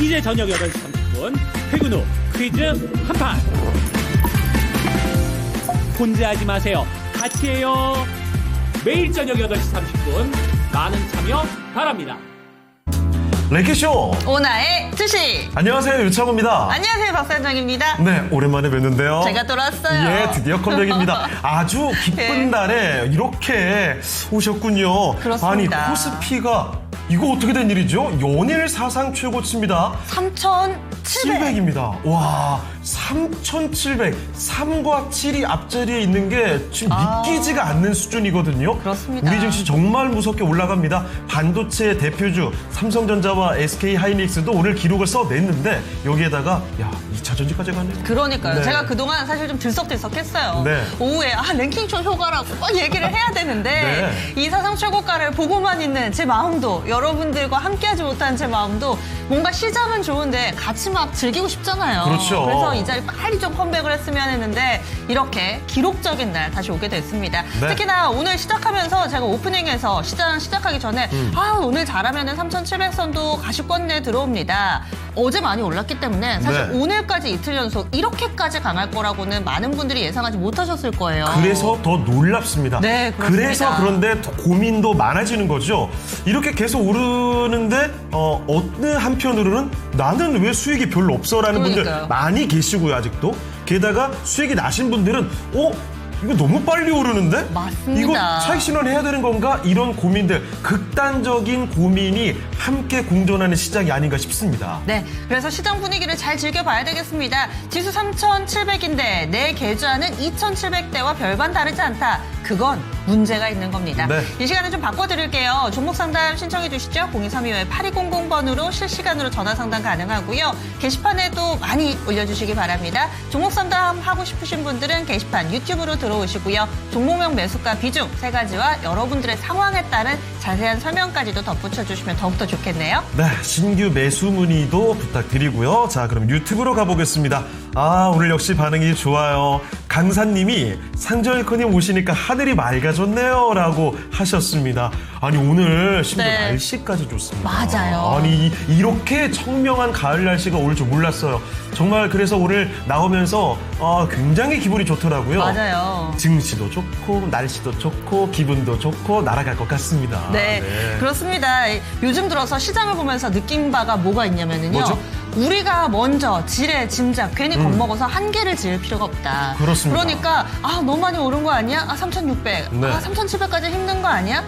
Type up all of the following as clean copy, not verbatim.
이제 저녁 8시 30분 퇴근 후 퀴즈 한판. 혼자 하지 마세요. 같이 해요. 매일 저녁 8시 30분 많은 참여 바랍니다. 랭키쇼 오나의 주식. 안녕하세요, 유창호입니다. 안녕하세요, 박사장입니다. 네, 오랜만에 뵙는데요. 제가 돌아왔어요. 예, 드디어 컴백입니다. 아주 기쁜 네. 날에 이렇게 오셨군요. 그렇습니다. 아니, 코스피가 이거 어떻게 된 일이죠? 연일 사상 최고치입니다. 3,700. 700입니다. 와, 3,700. 3과 7이 앞자리에 있는 게 지금 믿기지가 않는 수준이거든요. 그렇습니다. 우리 증시 정말 무섭게 올라갑니다. 반도체 대표주 삼성전자와 SK하이닉스도 오늘 기록을 써냈는데 여기에다가 야, 2차 전지까지 가네요. 그러니까요. 네. 제가 그동안 사실 좀 들썩들썩했어요. 네. 오후에 랭킹쇼 효과라고 막 얘기를 해야 되는데 네. 이 사상 최고가를 보고만 있는 제 마음도 여러분들과 함께하지 못한 제 마음도 뭔가 시장은 좋은데 같이 막 즐기고 싶잖아요. 그렇죠. 그래서 이 자리 빨리 좀 컴백을 했으면 했는데 이렇게 기록적인 날 다시 오게 됐습니다. 네. 특히나 오늘 시작하면서 제가 오프닝에서 시장 시작하기 전에 오늘 잘하면 3,700선도 가시권내에 들어옵니다. 어제 많이 올랐기 때문에 사실 네. 오늘까지 이틀 연속 이렇게까지 강할 거라고는 많은 분들이 예상하지 못하셨을 거예요. 그래서 더 놀랍습니다. 네, 그렇습니다. 그래서 그런데 더 고민도 많아지는 거죠. 이렇게 계속 오르는데 어느 한편으로는 나는 왜 수익이 별로 없어라는 분들 그러니까요. 많이 계시고요, 아직도. 게다가 수익이 나신 분들은 이거 너무 빨리 오르는데? 맞습니다. 이거 차익 실현해야 되는 건가? 이런 고민들, 극단적인 고민이 함께 공존하는 시장이 아닌가 싶습니다. 네, 그래서 시장 분위기를 잘 즐겨봐야 되겠습니다. 지수 3,700인데 내 계좌는 2,700대와 별반 다르지 않다. 그건 문제가 있는 겁니다. 네. 이 시간에 좀 바꿔드릴게요. 종목 상담 신청해 주시죠. 0232-8200번으로 실시간으로 전화 상담 가능하고요. 게시판에도 많이 올려주시기 바랍니다. 종목 상담 하고 싶으신 분들은 게시판 유튜브로 들어오시고요. 종목명 매수가 비중 세 가지와 여러분들의 상황에 따른 자세한 설명까지도 덧붙여 주시면 더욱더 좋겠네요. 네, 신규 매수 문의도 부탁드리고요. 자, 그럼 유튜브로 가보겠습니다. 오늘 역시 반응이 좋아요. 강사님이 상저일커님 오시니까 하늘이 맑아졌네요 라고 하셨습니다. 아니, 오늘 심지어 네. 날씨까지 좋습니다. 맞아요. 아니, 이렇게 청명한 가을 날씨가 올 줄 몰랐어요. 정말 그래서 오늘 나오면서 굉장히 기분이 좋더라고요. 맞아요. 증시도 좋고 날씨도 좋고 기분도 좋고 날아갈 것 같습니다. 네, 그렇습니다. 요즘 들어서 시장을 보면서 느낀 바가 뭐가 있냐면요. 뭐죠? 우리가 먼저 지레 짐작 괜히 겁먹어서 한계를 지을 필요가 없다. 그렇습니다. 그러니까 너무 많이 오른 거 아니야? 3,600. 네. 3,700까지 힘든 거 아니야?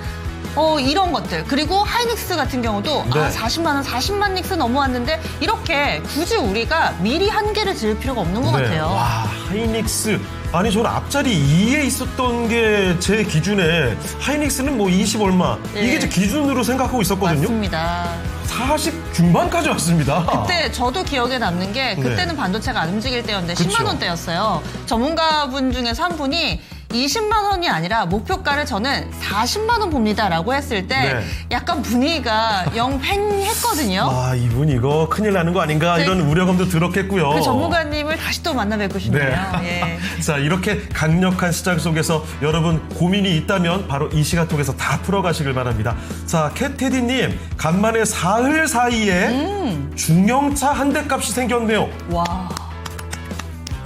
이런 것들. 그리고 하이닉스 같은 경우도 네. 40만 닉스 넘어왔는데 이렇게 굳이 우리가 미리 한계를 지을 필요가 없는 것 같아요. 와, 하이닉스. 아니, 저는 앞자리 2에 있었던 게 제 기준에 하이닉스는 뭐 20 얼마. 네. 이게 제 기준으로 생각하고 있었거든요. 맞습니다. 40 중반까지 왔습니다. 그때 저도 기억에 남는 게 그때는 반도체가 안 움직일 때였는데 그쵸. 10만 원대였어요. 전문가분 중에서 한 분이 20만 원이 아니라 목표가를 저는 40만 원 봅니다라고 했을 때 네. 약간 분위기가 영 팽했거든요. 이분 이거 큰일 나는 거 아닌가 네. 이런 우려감도 들었겠고요. 그 전문가님을 다시 또 만나 뵙고 싶네요. 네. 예. 자, 이렇게 강력한 시장 속에서 여러분 고민이 있다면 바로 이 시간 통해서 다 풀어가시길 바랍니다. 자, 캣테디님, 간만에 사흘 사이에 중형차 한 대 값이 생겼네요. 와.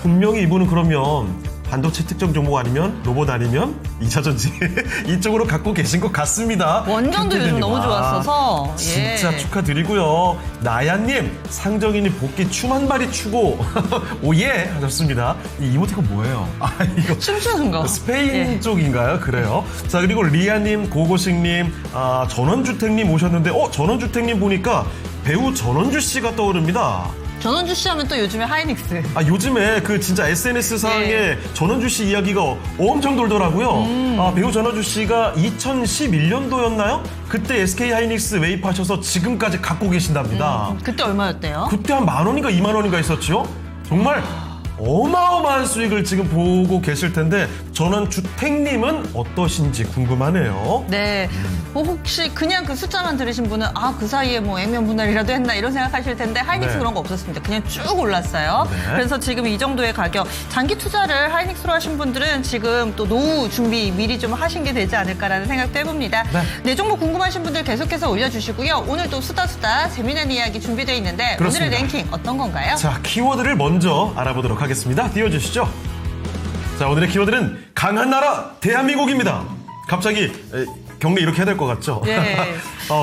분명히 이분은 그러면 반도체 특정 종목 아니면 로봇 아니면 2차전지 이쪽으로 갖고 계신 것 같습니다. 원전도 요즘 캣테디님. 너무 좋았어서. 진짜 예. 축하드리고요. 나야님, 상정인이 복귀 춤 한 발이 추고 오예 하셨습니다. 이 이모티콘 뭐예요? 이거 춤추는 거. 스페인 예. 쪽인가요? 그래요. 자, 그리고 리아님, 고고식님, 전원주택님 오셨는데 전원주택님 보니까 배우 전원주 씨가 떠오릅니다. 전원주 씨 하면 또 요즘에 하이닉스. 요즘에 그 진짜 SNS상에 전원주 씨 이야기가 엄청 돌더라고요. 배우 전원주 씨가 2011년도였나요? 그때 SK하이닉스 매입하셔서 지금까지 갖고 계신답니다. 그때 얼마였대요? 그때 한 10,000원인가 20,000원인가 있었죠? 정말 어마어마한 수익을 지금 보고 계실 텐데 전원주택님은 어떠신지 궁금하네요. 네. 혹시 그냥 그 숫자만 들으신 분은 그 사이에 뭐 액면 분할이라도 했나 이런 생각하실 텐데 하이닉스 네. 그런 거 없었습니다. 그냥 쭉 올랐어요. 네. 그래서 지금 이 정도의 가격 장기 투자를 하이닉스로 하신 분들은 지금 또 노후 준비 미리 좀 하신 게 되지 않을까라는 생각도 해봅니다. 네. 네, 종목 궁금하신 분들 계속해서 올려주시고요. 오늘 또 수다 재미난 이야기 준비되어 있는데 그렇습니다. 오늘의 랭킹 어떤 건가요? 자, 키워드를 먼저 알아보도록 하겠습니다. 띄워주시죠. 자, 오늘의 키워드는 강한 나라 대한민국입니다. 갑자기 경례 이렇게 해야 될 것 같죠? 네.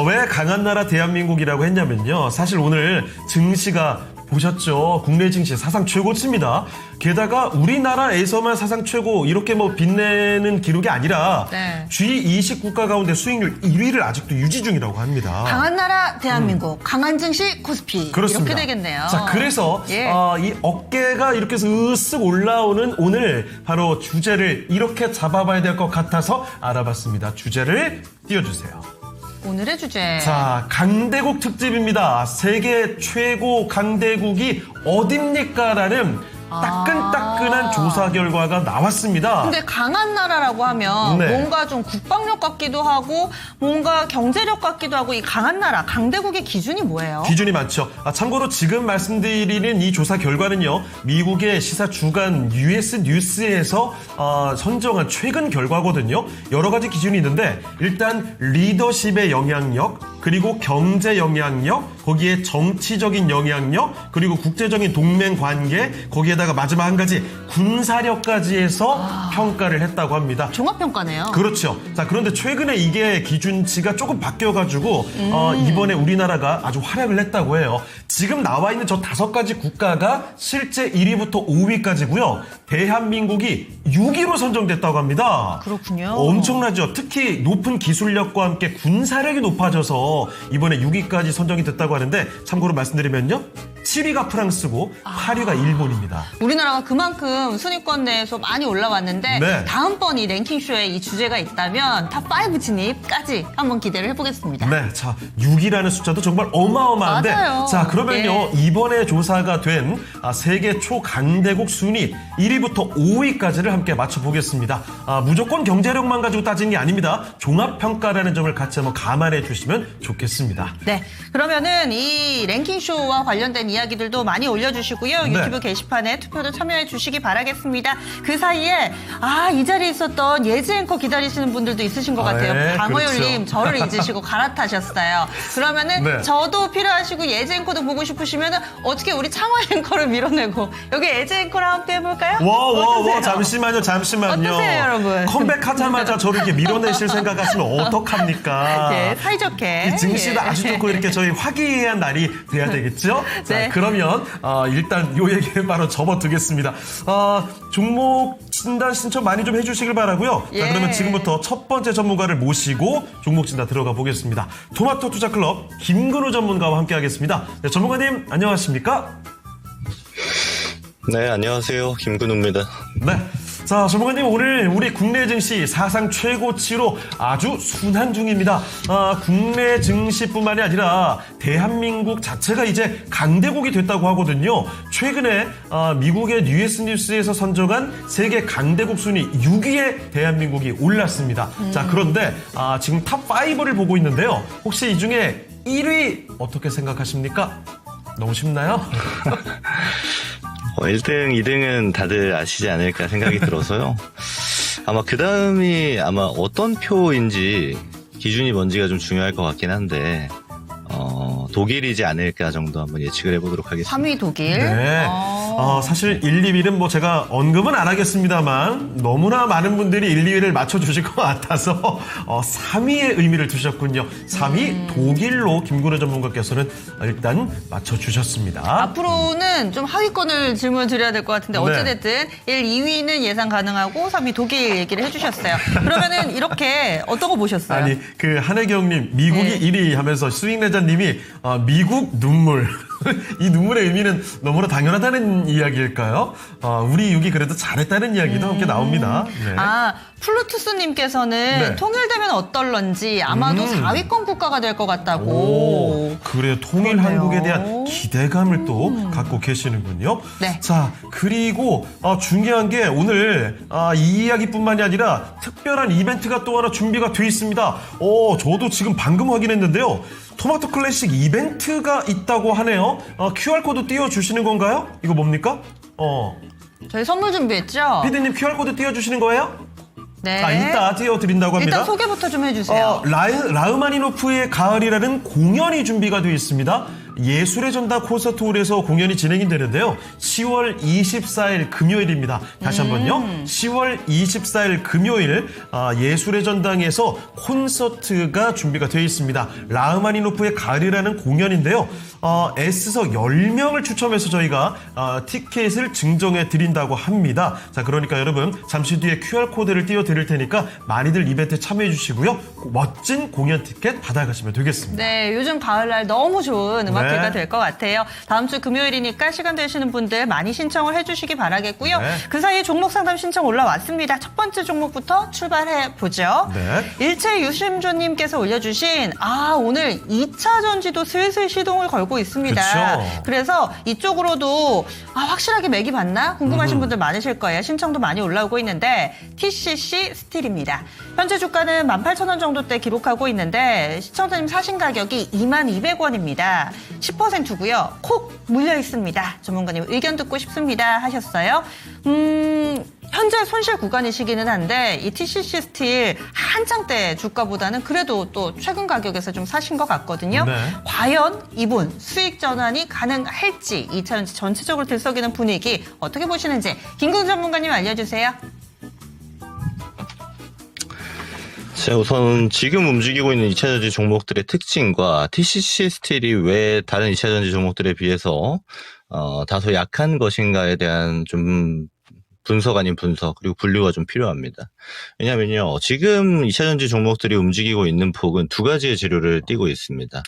왜 강한 나라 대한민국이라고 했냐면요. 사실 오늘 증시가 보셨죠? 국내 증시 사상 최고치입니다. 게다가 우리나라에서만 사상 최고 이렇게 뭐 빛내는 기록이 아니라 네. G20 국가 가운데 수익률 1위를 아직도 유지 중이라고 합니다. 강한 나라 대한민국, 강한 증시 코스피 그렇습니다. 이렇게 되겠네요. 자, 그래서 예. 이 어깨가 이렇게 해서 으쓱 올라오는 오늘 바로 주제를 이렇게 잡아봐야 될 것 같아서 알아봤습니다. 주제를 띄워주세요. 오늘의 주제. 자, 강대국 특집입니다. 세계 최고 강대국이 어딥니까라는 따끈따끈한 조사 결과가 나왔습니다. 근데 강한 나라라고 하면 네. 뭔가 좀 국방력 같기도 하고 뭔가 경제력 같기도 하고 이 강한 나라, 강대국의 기준이 뭐예요? 기준이 많죠. 참고로 지금 말씀드리는 이 조사 결과는요, 미국의 시사 주간 US 뉴스에서 선정한 최근 결과거든요. 여러 가지 기준이 있는데 일단 리더십의 영향력, 그리고 경제 영향력, 거기에 정치적인 영향력, 그리고 국제적인 동맹 관계, 거기에다가 마지막 한 가지 군사력까지 해서 평가를 했다고 합니다. 종합평가네요. 그렇죠. 자, 그런데 최근에 이게 기준치가 조금 바뀌어가지고 이번에 우리나라가 아주 활약을 했다고 해요. 지금 나와 있는 저 5가지 국가가 실제 1위부터 5위까지고요. 대한민국이 6위로 선정됐다고 합니다. 그렇군요. 엄청나죠. 특히 높은 기술력과 함께 군사력이 높아져서 이번에 6위까지 선정이 됐다고 하는데 참고로 말씀드리면요. 7위가 프랑스고 8위가 일본입니다. 우리나라가 그만큼 순위권 내에서 많이 올라왔는데 네. 다음번 이 랭킹쇼에 이 주제가 있다면 탑5 진입까지 한번 기대를 해보겠습니다. 네, 자, 6이라는 숫자도 정말 어마어마한데. 맞아요. 자, 그러면요, 이번에 조사가 된 세계 초강대국 순위 1위부터 5위까지를 함께 맞춰보겠습니다. 무조건 경제력만 가지고 따지는 게 아닙니다. 종합평가라는 점을 같이 한번 감안해 주시면 좋겠습니다. 네, 그러면은 이 랭킹쇼와 관련된 이야기들도 많이 올려주시고요. 네. 유튜브 게시판에 투표도 참여해 주시기 바라겠습니다. 그 사이에 이 자리에 있었던 예지 앵커 기다리시는 분들도 있으신 것 같아요. 네, 방어율님 그렇죠. 저를 잊으시고 갈아타셨어요. 그러면은 네. 저도 필요하시고 예지 앵커도 보고 싶으시면은 어떻게 우리 창원 앵커를 밀어내고 여기 예지 앵커랑 함께 해볼까요? 어떠세요? 잠시만요. 어떠세요, 여러분? 컴백하자마자 저를 이렇게 밀어내실 생각하시면 어떡합니까? 네, 사이좋게. 이 증시도 예. 아주 좋고 이렇게 저희 화기애애한 날이 돼야 되겠죠? 자, 네. 그러면 일단 요 얘기를 바로 접어두겠습니다. 종목 진단 신청 많이 좀 해주시길 바라고요. 예. 자, 그러면 지금부터 첫 번째 전문가를 모시고 종목 진단 들어가 보겠습니다. 토마토 투자클럽 김근우 전문가와 함께하겠습니다. 네, 전문가님 안녕하십니까? 네, 안녕하세요. 김근우입니다. 네. 자, 전문가님 오늘 우리 국내 증시 사상 최고치로 아주 순환 중입니다. 국내 증시뿐만이 아니라 대한민국 자체가 이제 강대국이 됐다고 하거든요. 최근에 미국의 US 뉴스에서 선정한 세계 강대국 순위 6위에 대한민국이 올랐습니다. 자, 그런데 지금 탑5를 보고 있는데요. 혹시 이 중에 1위 어떻게 생각하십니까? 너무 쉽나요? 1등, 2등은 다들 아시지 않을까 생각이 들어서요. 아마 그 다음이 아마 어떤 표인지 기준이 뭔지가 좀 중요할 것 같긴 한데, 독일이지 않을까 정도 한번 예측을 해보도록 하겠습니다. 3위 독일. 네. 사실 1, 2위는 뭐 제가 언급은 안 하겠습니다만 너무나 많은 분들이 1, 2위를 맞춰주실 것 같아서 3위의 의미를 두셨군요. 3위 독일로 김근우 전문가께서는 일단 맞춰주셨습니다. 앞으로는 좀 하위권을 질문을 드려야 될 것 같은데 네. 어찌됐든 1, 2위는 예상 가능하고 3위 독일 얘기를 해주셨어요. 그러면은 이렇게 어떤 거 보셨어요? 아니 그 한혜경님 미국이 네. 1위 하면서 수익내자님이 미국 눈물. 이 눈물의 의미는 너무나 당연하다는 이야기일까요? 우리 6이 그래도 잘했다는 이야기도 함께 나옵니다. 네. 플루투스님께서는 네. 통일되면 어떨런지 아마도 4위권 국가가 될 것 같다고. 오, 그래요. 통일 그러네요. 한국에 대한 기대감을 또 갖고 계시는군요. 네. 자, 그리고 중요한 게 오늘 이 이야기뿐만이 아니라 특별한 이벤트가 또 하나 준비가 돼 있습니다. 저도 지금 방금 확인했는데요. 토마토 클래식 이벤트가 있다고 하네요. QR코드 띄워주시는 건가요? 이거 뭡니까? 저희 선물 준비했죠? 피디님 QR코드 띄워주시는 거예요? 네. 이따 띄워드린다고 합니다. 일단 소개부터 좀 해주세요. 라흐마니노프의 가을이라는 공연이 준비가 되어 있습니다. 예술의 전당 콘서트홀에서 공연이 진행이 되는데요. 10월 24일 금요일입니다. 다시 한번요. 10월 24일 금요일 예술의 전당에서 콘서트가 준비가 되어 있습니다. 라흐마니노프의 가을이라는 공연인데요. S석 10명을 추첨해서 저희가 티켓을 증정해 드린다고 합니다. 자, 그러니까 여러분 잠시 뒤에 QR코드를 띄워드릴 테니까 많이들 이벤트 참여해 주시고요. 멋진 공연 티켓 받아가시면 되겠습니다. 네, 요즘 가을날 너무 좋은 음악회가 네. 될 것 같아요. 다음 주 금요일이니까 시간 되시는 분들 많이 신청을 해주시기 바라겠고요. 네. 그 사이에 종목 상담 신청 올라왔습니다. 첫 번째 종목부터 출발해 보죠. 네. 일체 유심조님께서 올려주신 오늘 2차 전지도 슬슬 시동을 걸고 있습니다. 그쵸. 그래서 이쪽으로도 확실하게 맥이 맞나 궁금하신 분들 많으실 거예요. 신청도 많이 올라오고 있는데 TCC 스틸입니다. 현재 주가는 18,000원 정도대 기록하고 있는데 시청자님 사신 가격이 22,200원입니다. 10%고요. 콕 물려 있습니다. 전문가님 의견 듣고 싶습니다 하셨어요. 현재 손실 구간이시기는 한데 이 TCC 스틸 한창 때 주가보다는 그래도 또 최근 가격에서 좀 사신 것 같거든요. 네. 과연 이분 수익 전환이 가능할지 2차전지 전체적으로 들썩이는 분위기 어떻게 보시는지 김근우 전문가님 알려주세요. 자, 우선 지금 움직이고 있는 2차전지 종목들의 특징과 TCC 스틸이 왜 다른 2차전지 종목들에 비해서 다소 약한 것인가에 대한 좀 분석 아닌 분석 그리고 분류가 좀 필요합니다. 왜냐면요, 지금 2차전지 종목들이 움직이고 있는 폭은 두 가지의 재료를 띠고 있습니다.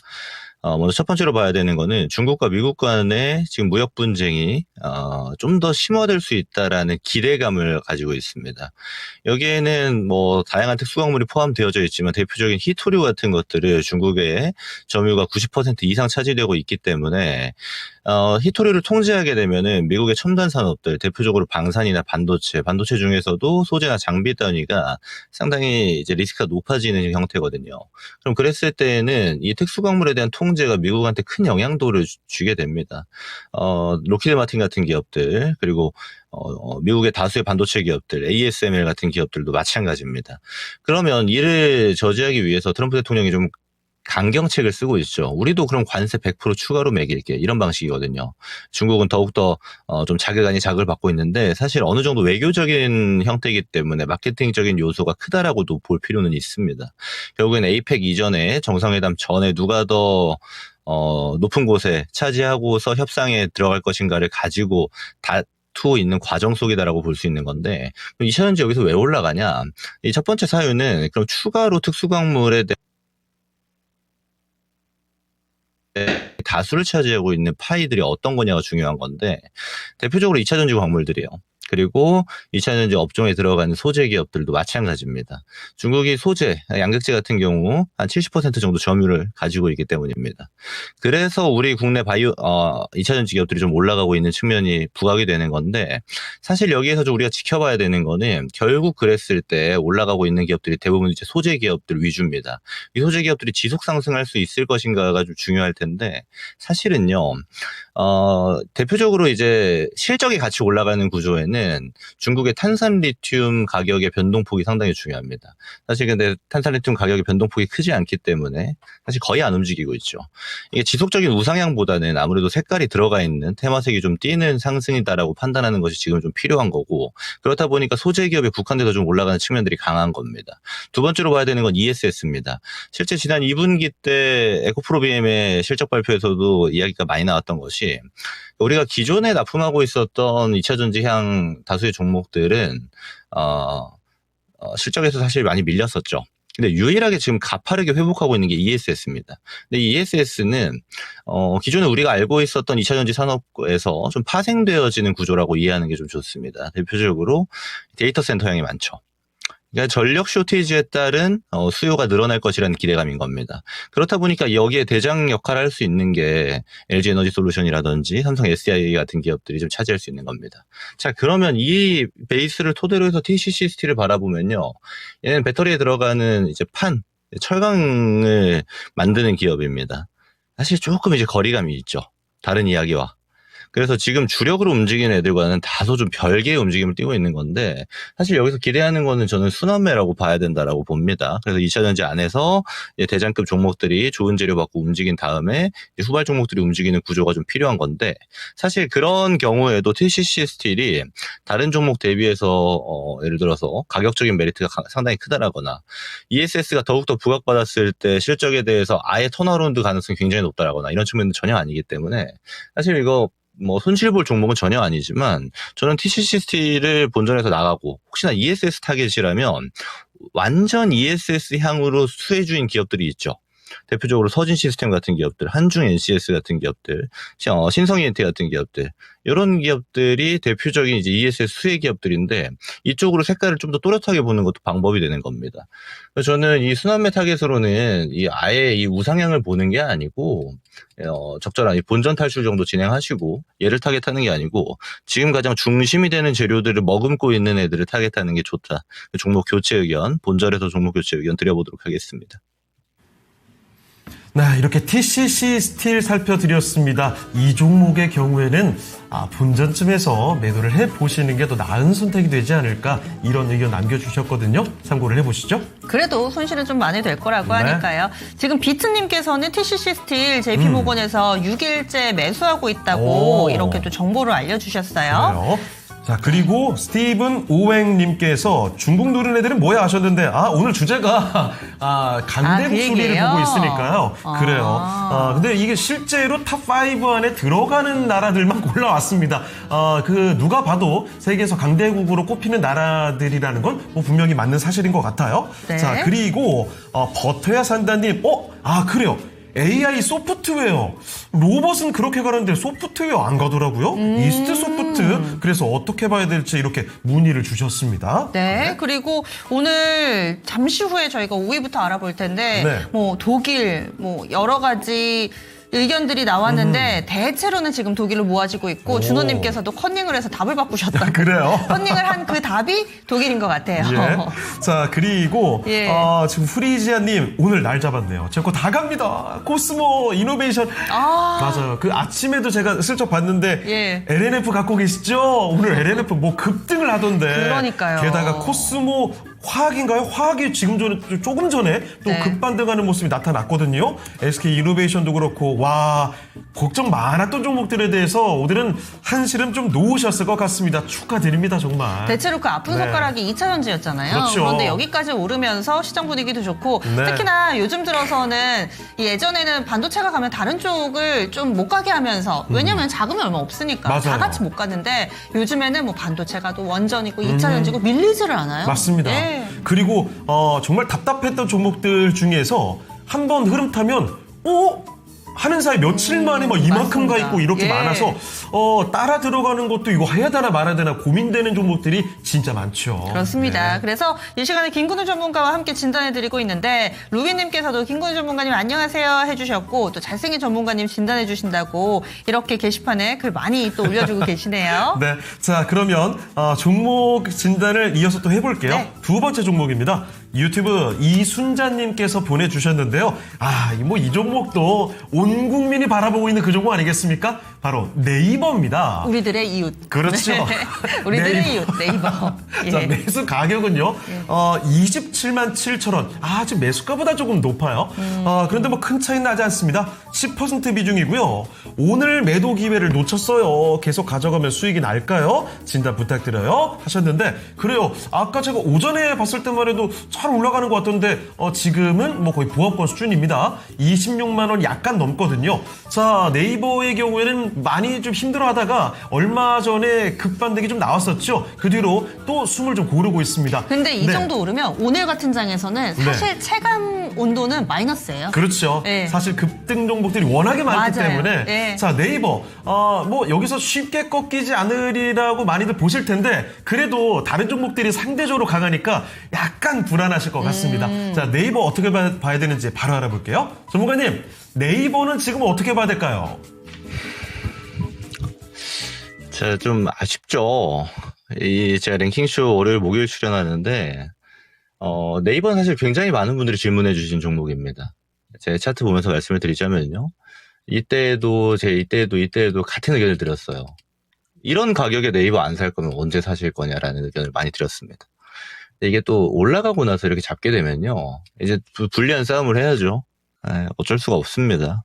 먼저 첫 번째로 봐야 되는 거는 중국과 미국 간의 지금 무역 분쟁이 좀 더 심화될 수 있다라는 기대감을 가지고 있습니다. 여기에는 뭐 다양한 특수광물이 포함되어져 있지만 대표적인 히토류 같은 것들을 중국의 점유가 90% 이상 차지되고 있기 때문에 히토류를 통제하게 되면은 미국의 첨단 산업들, 대표적으로 방산이나 반도체 중에서도 소재나 장비 단위가 상당히 이제 리스크가 높아지는 형태거든요. 그럼 그랬을 때에는 이 특수광물에 대한 통제가 미국한테 큰 영향도를 주게 됩니다. 로키드 마틴 같은 기업들, 그리고 미국의 다수의 반도체 기업들, ASML 같은 기업들도 마찬가지입니다. 그러면 이를 저지하기 위해서 트럼프 대통령이 좀 강경책을 쓰고 있죠. 우리도 그럼 관세 100% 추가로 매길게, 이런 방식이거든요. 중국은 더욱더 좀 자극 아닌 자극을 받고 있는데 사실 어느 정도 외교적인 형태이기 때문에 마케팅적인 요소가 크다라고도 볼 필요는 있습니다. 결국엔 에이펙 이전에 정상회담 전에 누가 더 높은 곳에 차지하고서 협상에 들어갈 것인가를 가지고 다투고 있는 과정 속이다라고 볼 수 있는 건데, 2차전지 여기서 왜 올라가냐? 이 첫 번째 사유는 그럼 추가로 특수광물에 대한 다수를 차지하고 있는 파이들이 어떤 거냐가 중요한 건데, 대표적으로 2차전지 광물들이에요. 그리고 2차전지 업종에 들어가는 소재 기업들도 마찬가지입니다. 중국이 소재, 양극재 같은 경우 한 70% 정도 점유를 가지고 있기 때문입니다. 그래서 우리 국내 2차전지 기업들이 좀 올라가고 있는 측면이 부각이 되는 건데, 사실 여기에서 좀 우리가 지켜봐야 되는 거는 결국 그랬을 때 올라가고 있는 기업들이 대부분 이제 소재 기업들 위주입니다. 이 소재 기업들이 지속 상승할 수 있을 것인가가 좀 중요할 텐데, 사실은요, 대표적으로 이제 실적이 같이 올라가는 구조에는 중국의 탄산 리튬 가격의 변동폭이 상당히 중요합니다. 사실 근데 탄산 리튬 가격의 변동폭이 크지 않기 때문에 사실 거의 안 움직이고 있죠. 이게 지속적인 우상향보다는 아무래도 색깔이 들어가 있는 테마색이 좀 띄는 상승이다라고 판단하는 것이 지금 좀 필요한 거고, 그렇다 보니까 소재 기업에 국한돼서 좀 올라가는 측면들이 강한 겁니다. 두 번째로 봐야 되는 건 ESS입니다. 실제 지난 2분기 때 에코프로비엠의 실적 발표에서도 이야기가 많이 나왔던 것이, 우리가 기존에 납품하고 있었던 2차전지향 다수의 종목들은 실적에서 사실 많이 밀렸었죠. 근데 유일하게 지금 가파르게 회복하고 있는 게 ESS입니다. 근데 ESS는 기존에 우리가 알고 있었던 2차 전지 산업에서 좀 파생되어지는 구조라고 이해하는 게 좀 좋습니다. 대표적으로 데이터 센터형이 많죠. 그러니까 전력 쇼티지에 따른 수요가 늘어날 것이라는 기대감인 겁니다. 그렇다 보니까 여기에 대장 역할을 할 수 있는 게 LG 에너지 솔루션이라든지 삼성 SDI 같은 기업들이 좀 차지할 수 있는 겁니다. 자, 그러면 이 베이스를 토대로 해서 TCC 스틸을 바라보면요. 얘는 배터리에 들어가는 이제 철강을 만드는 기업입니다. 사실 조금 이제 거리감이 있죠. 다른 이야기와. 그래서 지금 주력으로 움직이는 애들과는 다소 좀 별개의 움직임을 띠고 있는 건데 사실 여기서 기대하는 거는 저는 순환매라고 봐야 된다라고 봅니다. 그래서 2차 전지 안에서 대장급 종목들이 좋은 재료 받고 움직인 다음에 후발 종목들이 움직이는 구조가 좀 필요한 건데 사실 그런 경우에도 TCC 스틸이 다른 종목 대비해서 예를 들어서 가격적인 메리트가 상당히 크다라거나 ESS가 더욱더 부각받았을 때 실적에 대해서 아예 턴어라운드 가능성이 굉장히 높다라거나 이런 측면은 전혀 아니기 때문에 사실 이거 손실 볼 종목은 전혀 아니지만 저는 TCC 스틸을 본전에서 나가고 혹시나 ESS 타겟이라면 완전 ESS 향으로 수혜주인 기업들이 있죠. 대표적으로 서진 시스템 같은 기업들, 한중 NCS 같은 기업들, 신성 ENT 같은 기업들, 이런 기업들이 대표적인 이제 ESS 수혜 기업들인데 이쪽으로 색깔을 좀 더 또렷하게 보는 것도 방법이 되는 겁니다. 그래서 저는 이 순환매 타겟으로는 아예 이 우상향을 보는 게 아니고 적절한 이 본전 탈출 정도 진행하시고 얘를 타겟하는 게 아니고 지금 가장 중심이 되는 재료들을 머금고 있는 애들을 타겟하는 게 좋다. 종목 교체 의견, 본절에서 종목 교체 의견 드려보도록 하겠습니다. 네, 이렇게 TCC 스틸 살펴드렸습니다. 이 종목의 경우에는 본전쯤에서 매도를 해보시는 게 더 나은 선택이 되지 않을까 이런 의견 남겨주셨거든요. 참고를 해보시죠. 그래도 손실은 좀 많이 될 거라고 하니까요. 지금 비트님께서는 TCC 스틸 JP모건에서 6일째 매수하고 있다고 이렇게 또 정보를 알려주셨어요. 그래요. 자, 그리고 스티븐 오웽님께서 중국 누른 애들은 뭐야 하셨는데, 오늘 주제가, 강대 그 목소리를 얘기예요? 보고 있으니까요. 그래요. 근데 이게 실제로 탑5 안에 들어가는 나라들만 골라왔습니다. 누가 봐도 세계에서 강대국으로 꼽히는 나라들이라는 건 분명히 맞는 사실인 것 같아요. 네. 자, 그리고, 버텨야 산다님, 그래요. AI 소프트웨어. 로봇은 그렇게 가는데 소프트웨어 안 가더라고요. 이스트 소프트. 그래서 어떻게 봐야 될지 이렇게 문의를 주셨습니다. 네. 그리고 오늘 잠시 후에 저희가 5위부터 알아볼 텐데 네. 독일 여러 가지 의견들이 나왔는데 대체로는 지금 독일로 모아지고 있고 준호님께서도 컨닝을 해서 답을 바꾸셨다고. 그래요? 컨닝을 한 그 답이 독일인 것 같아요. 예. 자, 그리고 지금 프리지아님 오늘 날 잡았네요. 제 거 다 갑니다. 코스모 이노베이션. 맞아요. 그 아침에도 제가 슬쩍 봤는데 LNF 갖고 계시죠? 오늘 LNF 급등을 하던데. 그러니까요. 게다가 코스모 화학인가요? 화학이 조금 전에 또 급반등하는 모습이 나타났거든요. SK 이노베이션도 그렇고 걱정 많았던 종목들에 대해서 오늘은 한시름 좀 놓으셨을 것 같습니다. 축하드립니다, 정말. 대체로 그 아픈 손가락이 2차 전지였잖아요. 그렇죠. 그런데 여기까지 오르면서 시장 분위기도 좋고 특히나 요즘 들어서는 예전에는 반도체가 가면 다른 쪽을 좀 못 가게 하면서 왜냐면 자금이 얼마 없으니까 맞아요. 다 같이 못 가는데 요즘에는 반도체가 또 원전이고 2차 전지고 밀리지를 않아요. 맞습니다. 그리고 정말 답답했던 종목들 중에서 한번 흐름 타면 하는 사이 며칠 만에 이만큼 가 있고 이렇게 많아서 따라 들어가는 것도 이거 해야 되나 말아야 되나 고민되는 종목들이 진짜 많죠. 그렇습니다. 그래서 이 시간에 김근우 전문가와 함께 진단해드리고 있는데 루비님께서도 김근우 전문가님 안녕하세요 해주셨고 또 잘생긴 전문가님 진단해주신다고 이렇게 게시판에 글 많이 또 올려주고 계시네요. 네, 자 그러면 종목 진단을 이어서 또 해볼게요. 두 번째 종목입니다. 유튜브 이순자님께서 보내주셨는데요. 이 종목도 온 국민이 바라보고 있는 그 종목 아니겠습니까? 바로 네이버입니다. 우리들의 이웃. 그렇죠. 우리들의 이웃 네이버. 자, 매수 가격은요. 27만 7천 원. 지금 매수가보다 조금 높아요. 그런데 큰 차이는 나지 않습니다. 10% 비중이고요. 오늘 매도 기회를 놓쳤어요. 계속 가져가면 수익이 날까요? 진단 부탁드려요. 하셨는데 그래요. 아까 제가 오전에 봤을 때만 해도 잘 올라가는 것 같던데 지금은 거의 보합권 수준입니다. 26만 원 약간 넘고 있거든요. 자, 네이버의 경우에는 많이 좀 힘들어하다가 얼마 전에 급반등이 좀 나왔었죠. 그 뒤로 또 숨을 좀 고르고 있습니다. 근데 이 네. 정도 오르면 오늘 같은 장에서는 사실 체감 온도는 마이너스예요. 그렇죠. 네. 사실 급등 종목들이 워낙에 많기 맞아요. 때문에 네. 자, 네이버 뭐 여기서 쉽게 꺾이지 않으리라고 많이들 보실 텐데 그래도 다른 종목들이 상대적으로 강하니까 약간 불안하실 것 같습니다. 자, 네이버 어떻게 봐야 되는지 바로 알아볼게요. 전문가님, 네이버는 지금 어떻게 봐야 될까요? 자, 좀 아쉽죠. 제가 랭킹쇼 월요일 목요일 출연하는데 네이버는 사실 굉장히 많은 분들이 질문해 주신 종목입니다. 제 차트 보면서 말씀을 드리자면요. 이때에도 같은 의견을 드렸어요. 이런 가격에 네이버 안 살 거면 언제 사실 거냐라는 의견을 많이 드렸습니다. 근데 이게 또 올라가고 나서 이렇게 잡게 되면요. 이제 불리한 싸움을 해야죠. 어쩔 수가 없습니다.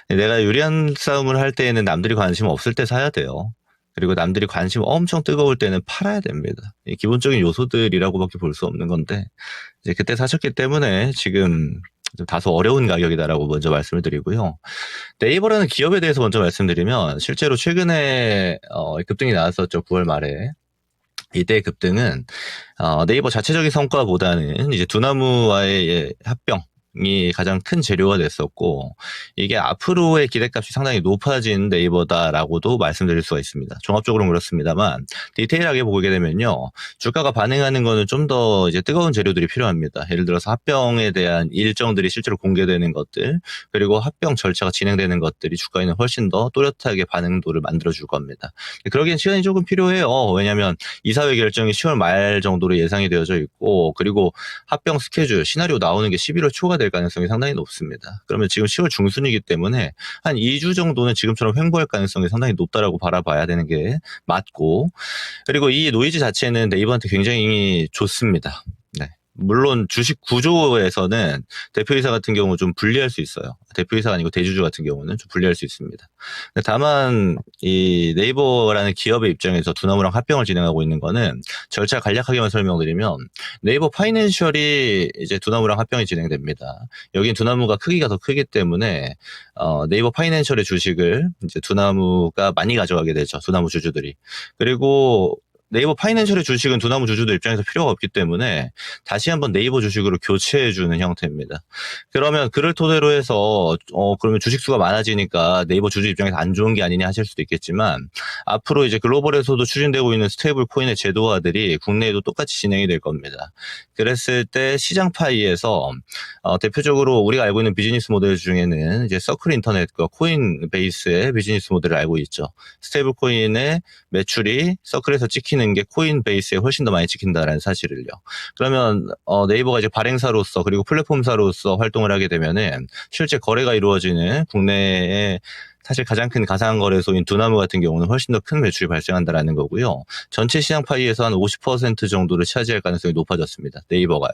내가 유리한 싸움을 할 때에는 남들이 관심 없을 때 사야 돼요. 그리고 남들이 관심 엄청 뜨거울 때는 팔아야 됩니다. 이 기본적인 요소들이라고밖에 볼 수 없는 건데 이제 그때 사셨기 때문에 지금 좀 다소 어려운 가격이다라고 먼저 말씀을 드리고요. 네이버라는 기업에 대해서 먼저 말씀드리면 실제로 최근에 급등이 나왔었죠. 9월 말에. 이때 급등은 네이버 자체적인 성과보다는 이제 두나무와의 합병이 가장 큰 재료가 됐었고 이게 앞으로의 기대값이 상당히 높아진 네이버다라고도 말씀드릴 수가 있습니다. 종합적으로는 그렇습니다만 디테일하게 보게 되면요. 주가가 반응하는 거는 좀 더 이제 뜨거운 재료들이 필요합니다. 예를 들어서 합병에 대한 일정들이 실제로 공개되는 것들 그리고 합병 절차가 진행되는 것들이 주가에는 훨씬 더 또렷하게 반응도를 만들어줄 겁니다. 그러기엔 시간이 조금 필요해요. 왜냐하면 이사회 결정이 10월 말 정도로 예상이 되어져 있고 그리고 합병 스케줄, 시나리오 나오는 게 11월 초가 될 가능성이 상당히 높습니다. 그러면 지금 10월 중순이기 때문에 한 2주 정도는 지금처럼 횡보할 가능성이 상당히 높다라고 바라봐야 되는 게 맞고 그리고 이 노이즈 자체는 네이버한테 굉장히 좋습니다. 네. 물론 주식 구조에서는 대표이사 같은 경우 좀 불리할 수 있어요. 대표이사가 아니고 대주주 같은 경우는 좀 불리할 수 있습니다. 다만 이 네이버라는 기업의 입장에서 두나무랑 합병을 진행하고 있는 거는 절차 간략하게만 설명드리면 네이버 파이낸셜이 이제 두나무랑 합병이 진행됩니다. 여긴 두나무가 크기가 더 크기 때문에 네이버 파이낸셜의 주식을 이제 두나무가 많이 가져가게 되죠. 두나무 주주들이. 그리고 네이버 파이낸셜의 주식은 두나무 주주들 입장에서 필요가 없기 때문에 다시 한번 네이버 주식으로 교체해주는 형태입니다. 그러면 그를 토대로 해서 그러면 주식수가 많아지니까 네이버 주주 입장에서 안 좋은 게 아니냐 하실 수도 있겠지만 앞으로 이제 글로벌에서도 추진되고 있는 스테이블 코인의 제도화들이 국내에도 똑같이 진행이 될 겁니다. 그랬을 때 시장 파이에서 대표적으로 우리가 알고 있는 비즈니스 모델 중에는 이제 서클 인터넷과 코인 베이스의 비즈니스 모델을 알고 있죠. 스테이블 코인의 매출이 서클에서 찍히는 게 코인 베이스에 훨씬 더 많이 찍힌다라는 사실을요. 그러면 네이버가 이제 발행사로서 그리고 플랫폼사로서 활동을 하게 되면은 실제 거래가 이루어지는 국내의 사실 가장 큰 가상거래소인 두나무 같은 경우는 훨씬 더 큰 매출이 발생한다라는 거고요. 전체 시장 파이에서 한 50% 정도를 차지할 가능성이 높아졌습니다. 네이버가요.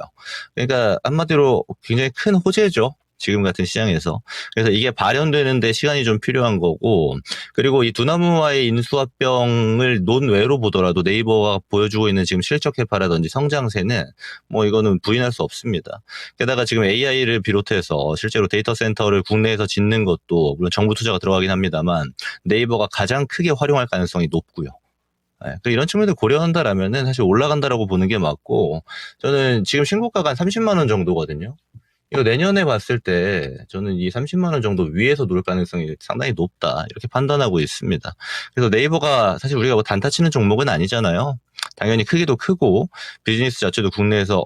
그러니까 한마디로 굉장히 큰 호재죠. 지금 같은 시장에서. 그래서 이게 발현되는데 시간이 좀 필요한 거고 그리고 이 두나무와의 인수합병을 논외로 보더라도 네이버가 보여주고 있는 지금 실적 캐파라든지 성장세는 뭐 이거는 부인할 수 없습니다. 게다가 지금 AI를 비롯해서 실제로 데이터 센터를 국내에서 짓는 것도 물론 정부 투자가 들어가긴 합니다만 네이버가 가장 크게 활용할 가능성이 높고요. 네, 이런 측면을 고려한다라면은 사실 올라간다라고 보는 게 맞고 저는 지금 신고가가 한 30만 원 정도거든요. 이거 내년에 봤을 때 저는 이 30만 원 정도 위에서 놀 가능성이 상당히 높다 이렇게 판단하고 있습니다. 그래서 네이버가 사실 우리가 뭐 단타 치는 종목은 아니잖아요. 당연히 크기도 크고 비즈니스 자체도 국내에서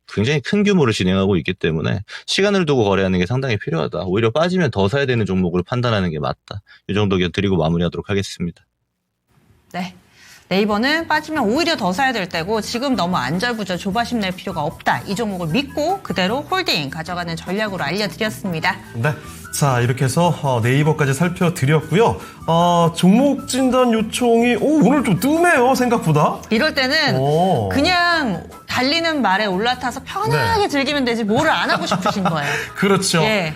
굉장히 큰 규모를 진행하고 있기 때문에 시간을 두고 거래하는 게 상당히 필요하다. 오히려 빠지면 더 사야 되는 종목으로 판단하는 게 맞다. 이 정도 의견 드리고 마무리하도록 하겠습니다. 네. 네이버는 빠지면 오히려 더 사야 될 때고 지금 너무 안절부절 조바심 낼 필요가 없다. 이 종목을 믿고 그대로 홀딩 가져가는 전략으로 알려드렸습니다. 네. 자, 이렇게 해서 네이버까지 살펴드렸고요. 종목 진단 요청이 오늘 좀 뜸해요, 생각보다. 이럴 때는 그냥 달리는 말에 올라타서 편하게 즐기면 되지 뭐를 안 하고 싶으신 거예요. 그렇죠. 예.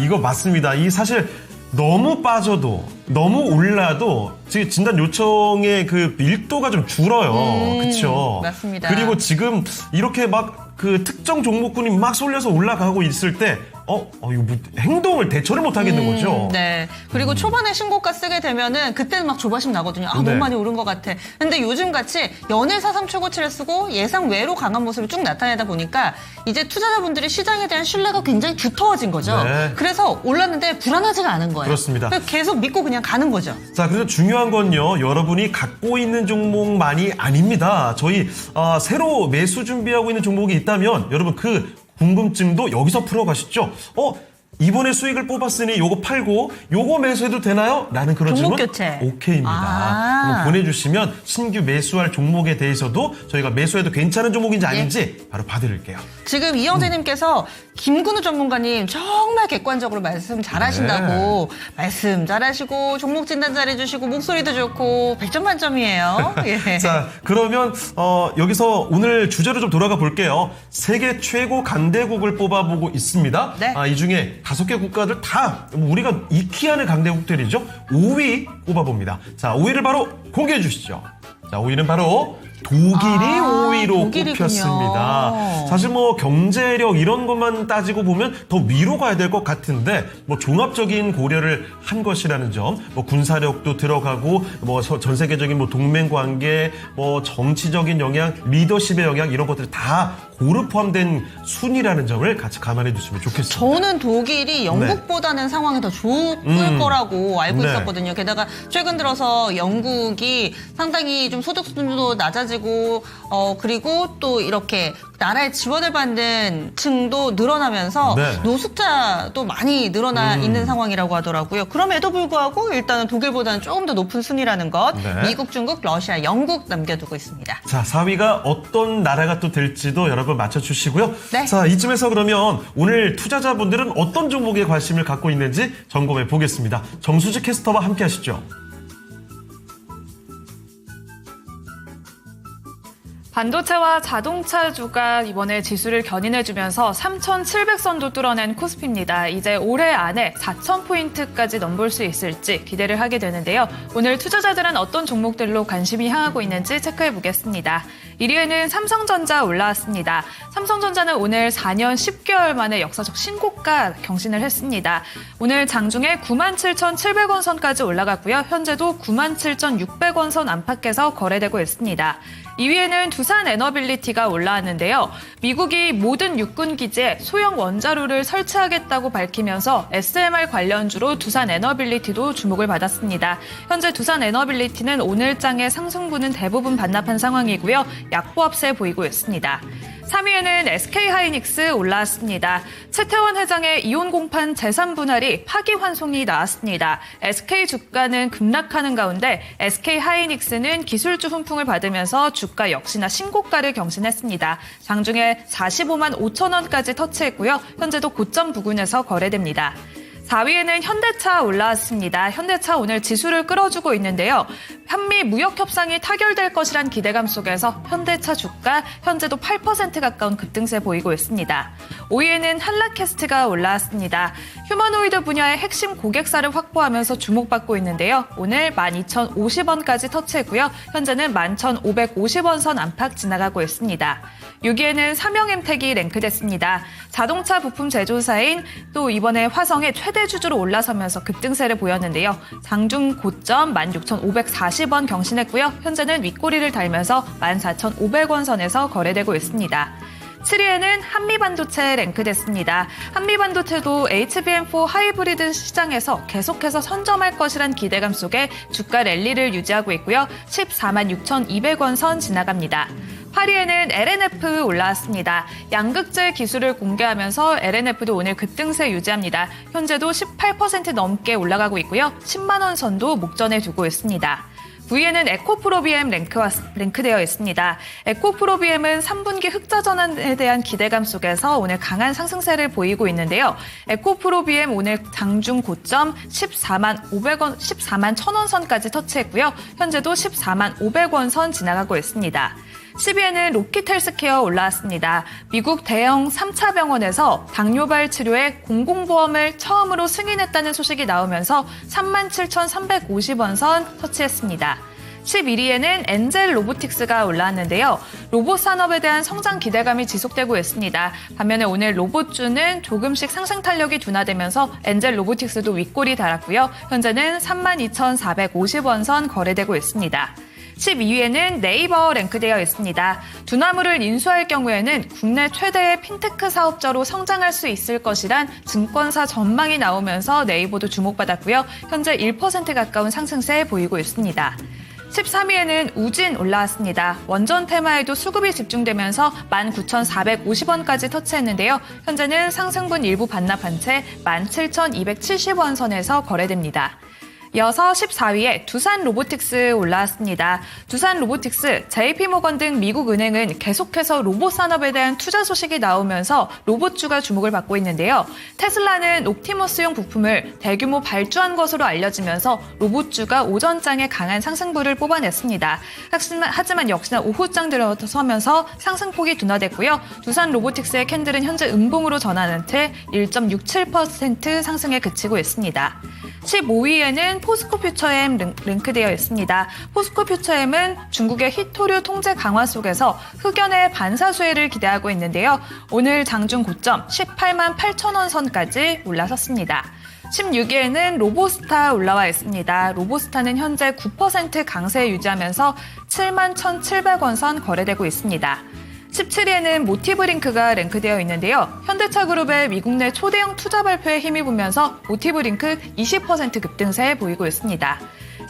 이거 맞습니다. 이 사실 너무 빠져도 너무 올라도 지금 진단 요청의 그 밀도가 좀 줄어요. 그렇죠. 맞습니다. 그리고 지금 이렇게 막 그 특정 종목군이 막 쏠려서 올라가고 있을 때 이거 뭐 행동을 대처를 못 하겠는 거죠. 네. 그리고 초반에 신고가 쓰게 되면은 그때는 막 조바심 나거든요. 아, 네. 너무 많이 오른 것 같아. 근데 요즘 같이 연일 4.3 최고치를 쓰고 예상 외로 강한 모습을 쭉 나타내다 보니까 이제 투자자분들이 시장에 대한 신뢰가 굉장히 두터워진 거죠. 네. 그래서 올랐는데 불안하지가 않은 거예요. 그렇습니다. 그래서 계속 믿고 그냥 가는 거죠. 자, 그래서 중요한 건요, 여러분이 갖고 있는 종목만이 아닙니다. 저희 새로 매수 준비하고 있는 종목이 있다면 여러분 그 궁금증도 여기서 풀어가시죠. 이번에 수익을 뽑았으니 요거 팔고 요거 매수해도 되나요? 라는 그런 종목 질문 교체. 오케이입니다. 한번 보내주시면 신규 매수할 종목에 대해서도 저희가 매수해도 괜찮은 종목인지 아닌지 바로 봐드릴게요. 지금 이영재님께서 김근우 전문가님 정말 객관적으로 말씀 잘하신다고 말씀 잘하시고 종목 진단 잘해주시고 목소리도 좋고 100점 만점이에요. 예. 자, 그러면 여기서 오늘 주제로 좀 돌아가 볼게요. 세계 최고 강대국을 뽑아보고 있습니다. 네. 이 중에 5개 국가들 다 우리가 익히 아는 강대국들이죠. 5위 꼽아봅니다. 자, 5위를 바로 공개해 주시죠. 자, 5위는 바로 독일이 5위로 독일이군요. 꼽혔습니다. 사실 뭐 경제력 이런 것만 따지고 보면 더 위로 가야 될 것 같은데 뭐 종합적인 고려를 한 것이라는 점, 뭐 군사력도 들어가고 뭐 전 세계적인 뭐 동맹 관계, 뭐 정치적인 영향, 리더십의 영향 이런 것들이 다 고루 포함된 순위라는 점을 같이 감안해 주시면 좋겠습니다. 저는 독일이 영국보다는 상황이 더 좋을 거라고 알고 네. 있었거든요. 게다가 최근 들어서 영국이 상당히 좀 소득 수준도 낮아지고 그리고 또 이렇게 나라의 지원을 받는 층도 늘어나면서 네. 노숙자도 많이 늘어나 있는 상황이라고 하더라고요. 그럼에도 불구하고 일단은 독일보다는 조금 더 높은 순위라는 것. 네. 미국, 중국, 러시아, 영국 남겨두고 있습니다. 자, 4위가 어떤 나라가 또 될지도 여러분 맞춰주시고요. 네. 자, 이쯤에서 그러면 오늘 투자자분들은 어떤 종목에 관심을 갖고 있는지 점검해 보겠습니다. 정수지 캐스터와 함께 하시죠. 반도체와 자동차주가 이번에 지수를 견인해주면서 3,700선도 뚫어낸 코스피입니다. 이제 올해 안에 4,000포인트까지 넘볼 수 있을지 기대를 하게 되는데요. 오늘 투자자들은 어떤 종목들로 관심이 향하고 있는지 체크해보겠습니다. 1위에는 삼성전자 올라왔습니다. 삼성전자는 오늘 4년 10개월 만에 역사적 신고가 경신을 했습니다. 오늘 장중에 97,700원 선까지 올라갔고요. 현재도 97,600원 선 안팎에서 거래되고 있습니다. 2위에는 두산 에너빌리티가 올라왔는데요. 미국이 모든 육군 기지에 소형 원자로를 설치하겠다고 밝히면서 SMR 관련주로 두산 에너빌리티도 주목을 받았습니다. 현재 두산 에너빌리티는 오늘장의 상승분은 대부분 반납한 상황이고요. 약보합세 보이고 있습니다. 3위에는 SK하이닉스 올라왔습니다. 최태원 회장의 이혼 공판 재산 분할이 파기환송이 나왔습니다. SK 주가는 급락하는 가운데 SK하이닉스는 기술주 훈풍을 받으면서 주가 역시나 신고가를 경신했습니다. 장중에 45만 5천 원까지 터치했고요. 현재도 고점 부근에서 거래됩니다. 4위에는 현대차 올라왔습니다. 현대차 오늘 지수를 끌어주고 있는데요. 한미 무역 협상이 타결될 것이란 기대감 속에서 현대차 주가 현재도 8% 가까운 급등세 보이고 있습니다. 5위에는 한라캐스트가 올라왔습니다. 휴머노이드 분야의 핵심 고객사를 확보하면서 주목받고 있는데요. 오늘 12,050원까지 터치했고요. 현재는 11,550원 선 안팎 지나가고 있습니다. 6위에는 삼영엠텍이 랭크됐습니다. 자동차 부품 제조사인 또 이번에 화성의 최대 주주로 올라서면서 급등세를 보였는데요. 장중 고점 16,540원 경신했고요. 현재는 윗꼬리를 달면서 14,500원 선에서 거래되고 있습니다. 7위에는 한미반도체 랭크됐습니다. 한미반도체도 HBM4 하이브리드 시장에서 계속해서 선점할 것이란 기대감 속에 주가 랠리를 유지하고 있고요. 146,200원 선 지나갑니다. 8위에는 LNF 올라왔습니다. 양극재 기술을 공개하면서 LNF도 오늘 급등세 유지합니다. 현재도 18% 넘게 올라가고 있고요. 10만 원 선도 목전에 두고 있습니다. 9위에는 에코프로비엠 랭크되어 있습니다. 에코프로비엠은 3분기 흑자 전환에 대한 기대감 속에서 오늘 강한 상승세를 보이고 있는데요. 에코프로비엠 오늘 장중 고점 14만 1,000원 선까지 터치했고요. 현재도 14만 500원 선 지나가고 있습니다. 10위에는 로키텔스케어 올라왔습니다. 미국 대형 3차 병원에서 당뇨발 치료에 공공보험을 처음으로 승인했다는 소식이 나오면서 37,350원 선 터치했습니다. 11위에는 엔젤 로보틱스가 올라왔는데요. 로봇 산업에 대한 성장 기대감이 지속되고 있습니다. 반면에 오늘 로봇주는 조금씩 상승 탄력이 둔화되면서 엔젤 로보틱스도 윗골이 달았고요. 현재는 32,450원 선 거래되고 있습니다. 12위에는 네이버 랭크되어 있습니다. 두나무를 인수할 경우에는 국내 최대의 핀테크 사업자로 성장할 수 있을 것이란 증권사 전망이 나오면서 네이버도 주목받았고요. 현재 1% 가까운 상승세 보이고 있습니다. 13위에는 우진 올라왔습니다. 원전 테마에도 수급이 집중되면서 19,450원까지 터치했는데요. 현재는 상승분 일부 반납한 채 17,270원 선에서 거래됩니다. 이어서 14위에 두산 로보틱스 올라왔습니다. 두산 로보틱스, JP모건 등 미국 은행은 계속해서 로봇 산업에 대한 투자 소식이 나오면서 로봇주가 주목을 받고 있는데요. 테슬라는 옵티머스용 부품을 대규모 발주한 것으로 알려지면서 로봇주가 오전장에 강한 상승부를 뽑아냈습니다. 하지만 역시나 오후장 들어서면서 상승폭이 둔화됐고요. 두산 로보틱스의 캔들은 현재 음봉으로 전환한 채 1.67% 상승에 그치고 있습니다. 15위에는 포스코퓨처엠 랭크되어 있습니다. 포스코퓨처엠은 중국의 히토류 통제 강화 속에서 흑연의 반사수혜를 기대하고 있는데요. 오늘 장중 고점 18만 8천원 선까지 올라섰습니다. 16위에는 로보스타 올라와 있습니다. 로보스타는 현재 9% 강세 유지하면서 7만 1,700원 선 거래되고 있습니다. 17위에는 모티브링크가 랭크되어 있는데요. 현대차 그룹의 미국 내 초대형 투자 발표에 힘입으면서 모티브링크 20% 급등세 보이고 있습니다.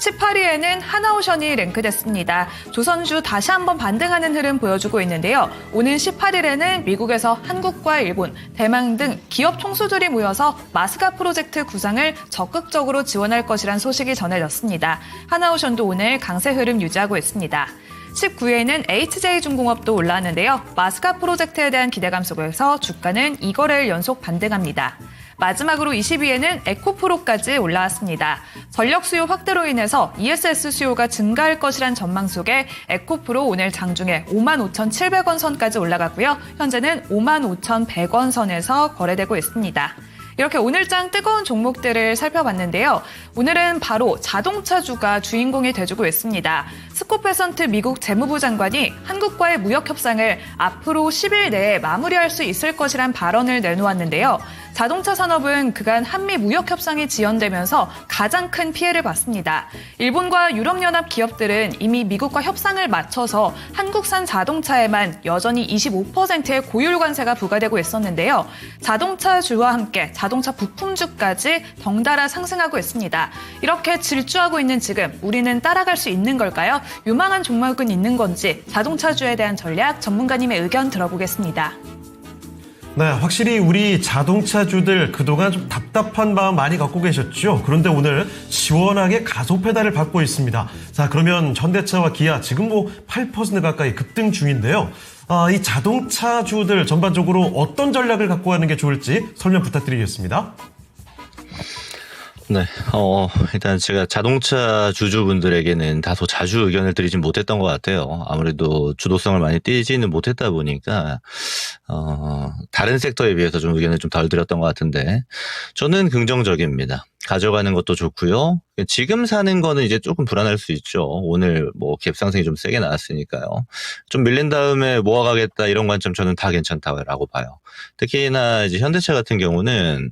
18위에는 하나오션이 랭크됐습니다. 조선주 다시 한번 반등하는 흐름 보여주고 있는데요. 오는 18일에는 미국에서 한국과 일본, 대만 등 기업 총수들이 모여서 마스가 프로젝트 구상을 적극적으로 지원할 것이란 소식이 전해졌습니다. 하나오션도 오늘 강세 흐름 유지하고 있습니다. 19위에는 HJ중공업도 올라왔는데요. 마스카 프로젝트에 대한 기대감 속에서 주가는 2거래일 연속 반등합니다. 마지막으로 20위에는 에코프로까지 올라왔습니다. 전력 수요 확대로 인해서 ESS 수요가 증가할 것이란 전망 속에 에코프로 오늘 장중에 55,700원 선까지 올라갔고요. 현재는 55,100원 선에서 거래되고 있습니다. 이렇게 오늘장 뜨거운 종목들을 살펴봤는데요. 오늘은 바로 자동차주가 주인공이 돼주고 있습니다. 스콧 베선트 미국 재무부 장관이 한국과의 무역 협상을 앞으로 10일 내에 마무리할 수 있을 것이란 발언을 내놓았는데요. 자동차 산업은 그간 한미 무역 협상이 지연되면서 가장 큰 피해를 봤습니다. 일본과 유럽연합 기업들은 이미 미국과 협상을 마쳐서 한국산 자동차에만 여전히 25%의 고율 관세가 부과되고 있었는데요. 자동차주와 함께 자동차 부품주까지 덩달아 상승하고 있습니다. 이렇게 질주하고 있는 지금 우리는 따라갈 수 있는 걸까요? 유망한 종목은 있는 건지 자동차주에 대한 전략 전문가님의 의견 들어보겠습니다. 네, 확실히 우리 자동차주들 그동안 좀 답답한 마음 많이 갖고 계셨죠? 그런데 오늘 시원하게 가속 페달을 밟고 있습니다. 자, 그러면 현대차와 기아 지금 8% 가까이 급등 중인데요. 이 자동차주들 전반적으로 어떤 전략을 갖고 가는 게 좋을지 설명 부탁드리겠습니다. 네, 일단 제가 자동차 주주분들에게는 다소 자주 의견을 드리진 못했던 것 같아요. 아무래도 주도성을 많이 띄지는 못했다 보니까, 다른 섹터에 비해서 좀 의견을 좀 덜 드렸던 것 같은데, 저는 긍정적입니다. 가져가는 것도 좋고요. 지금 사는 거는 이제 조금 불안할 수 있죠. 오늘 갭상승이 좀 세게 나왔으니까요. 좀 밀린 다음에 모아가겠다 이런 관점 저는 다 괜찮다고 봐요. 특히나 이제 현대차 같은 경우는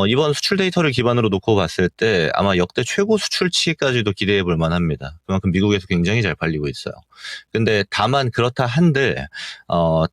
이번 수출 데이터를 기반으로 놓고 봤을 때 아마 역대 최고 수출치까지도 기대해 볼 만합니다. 그만큼 미국에서 굉장히 잘 팔리고 있어요. 근데 다만 그렇다 한들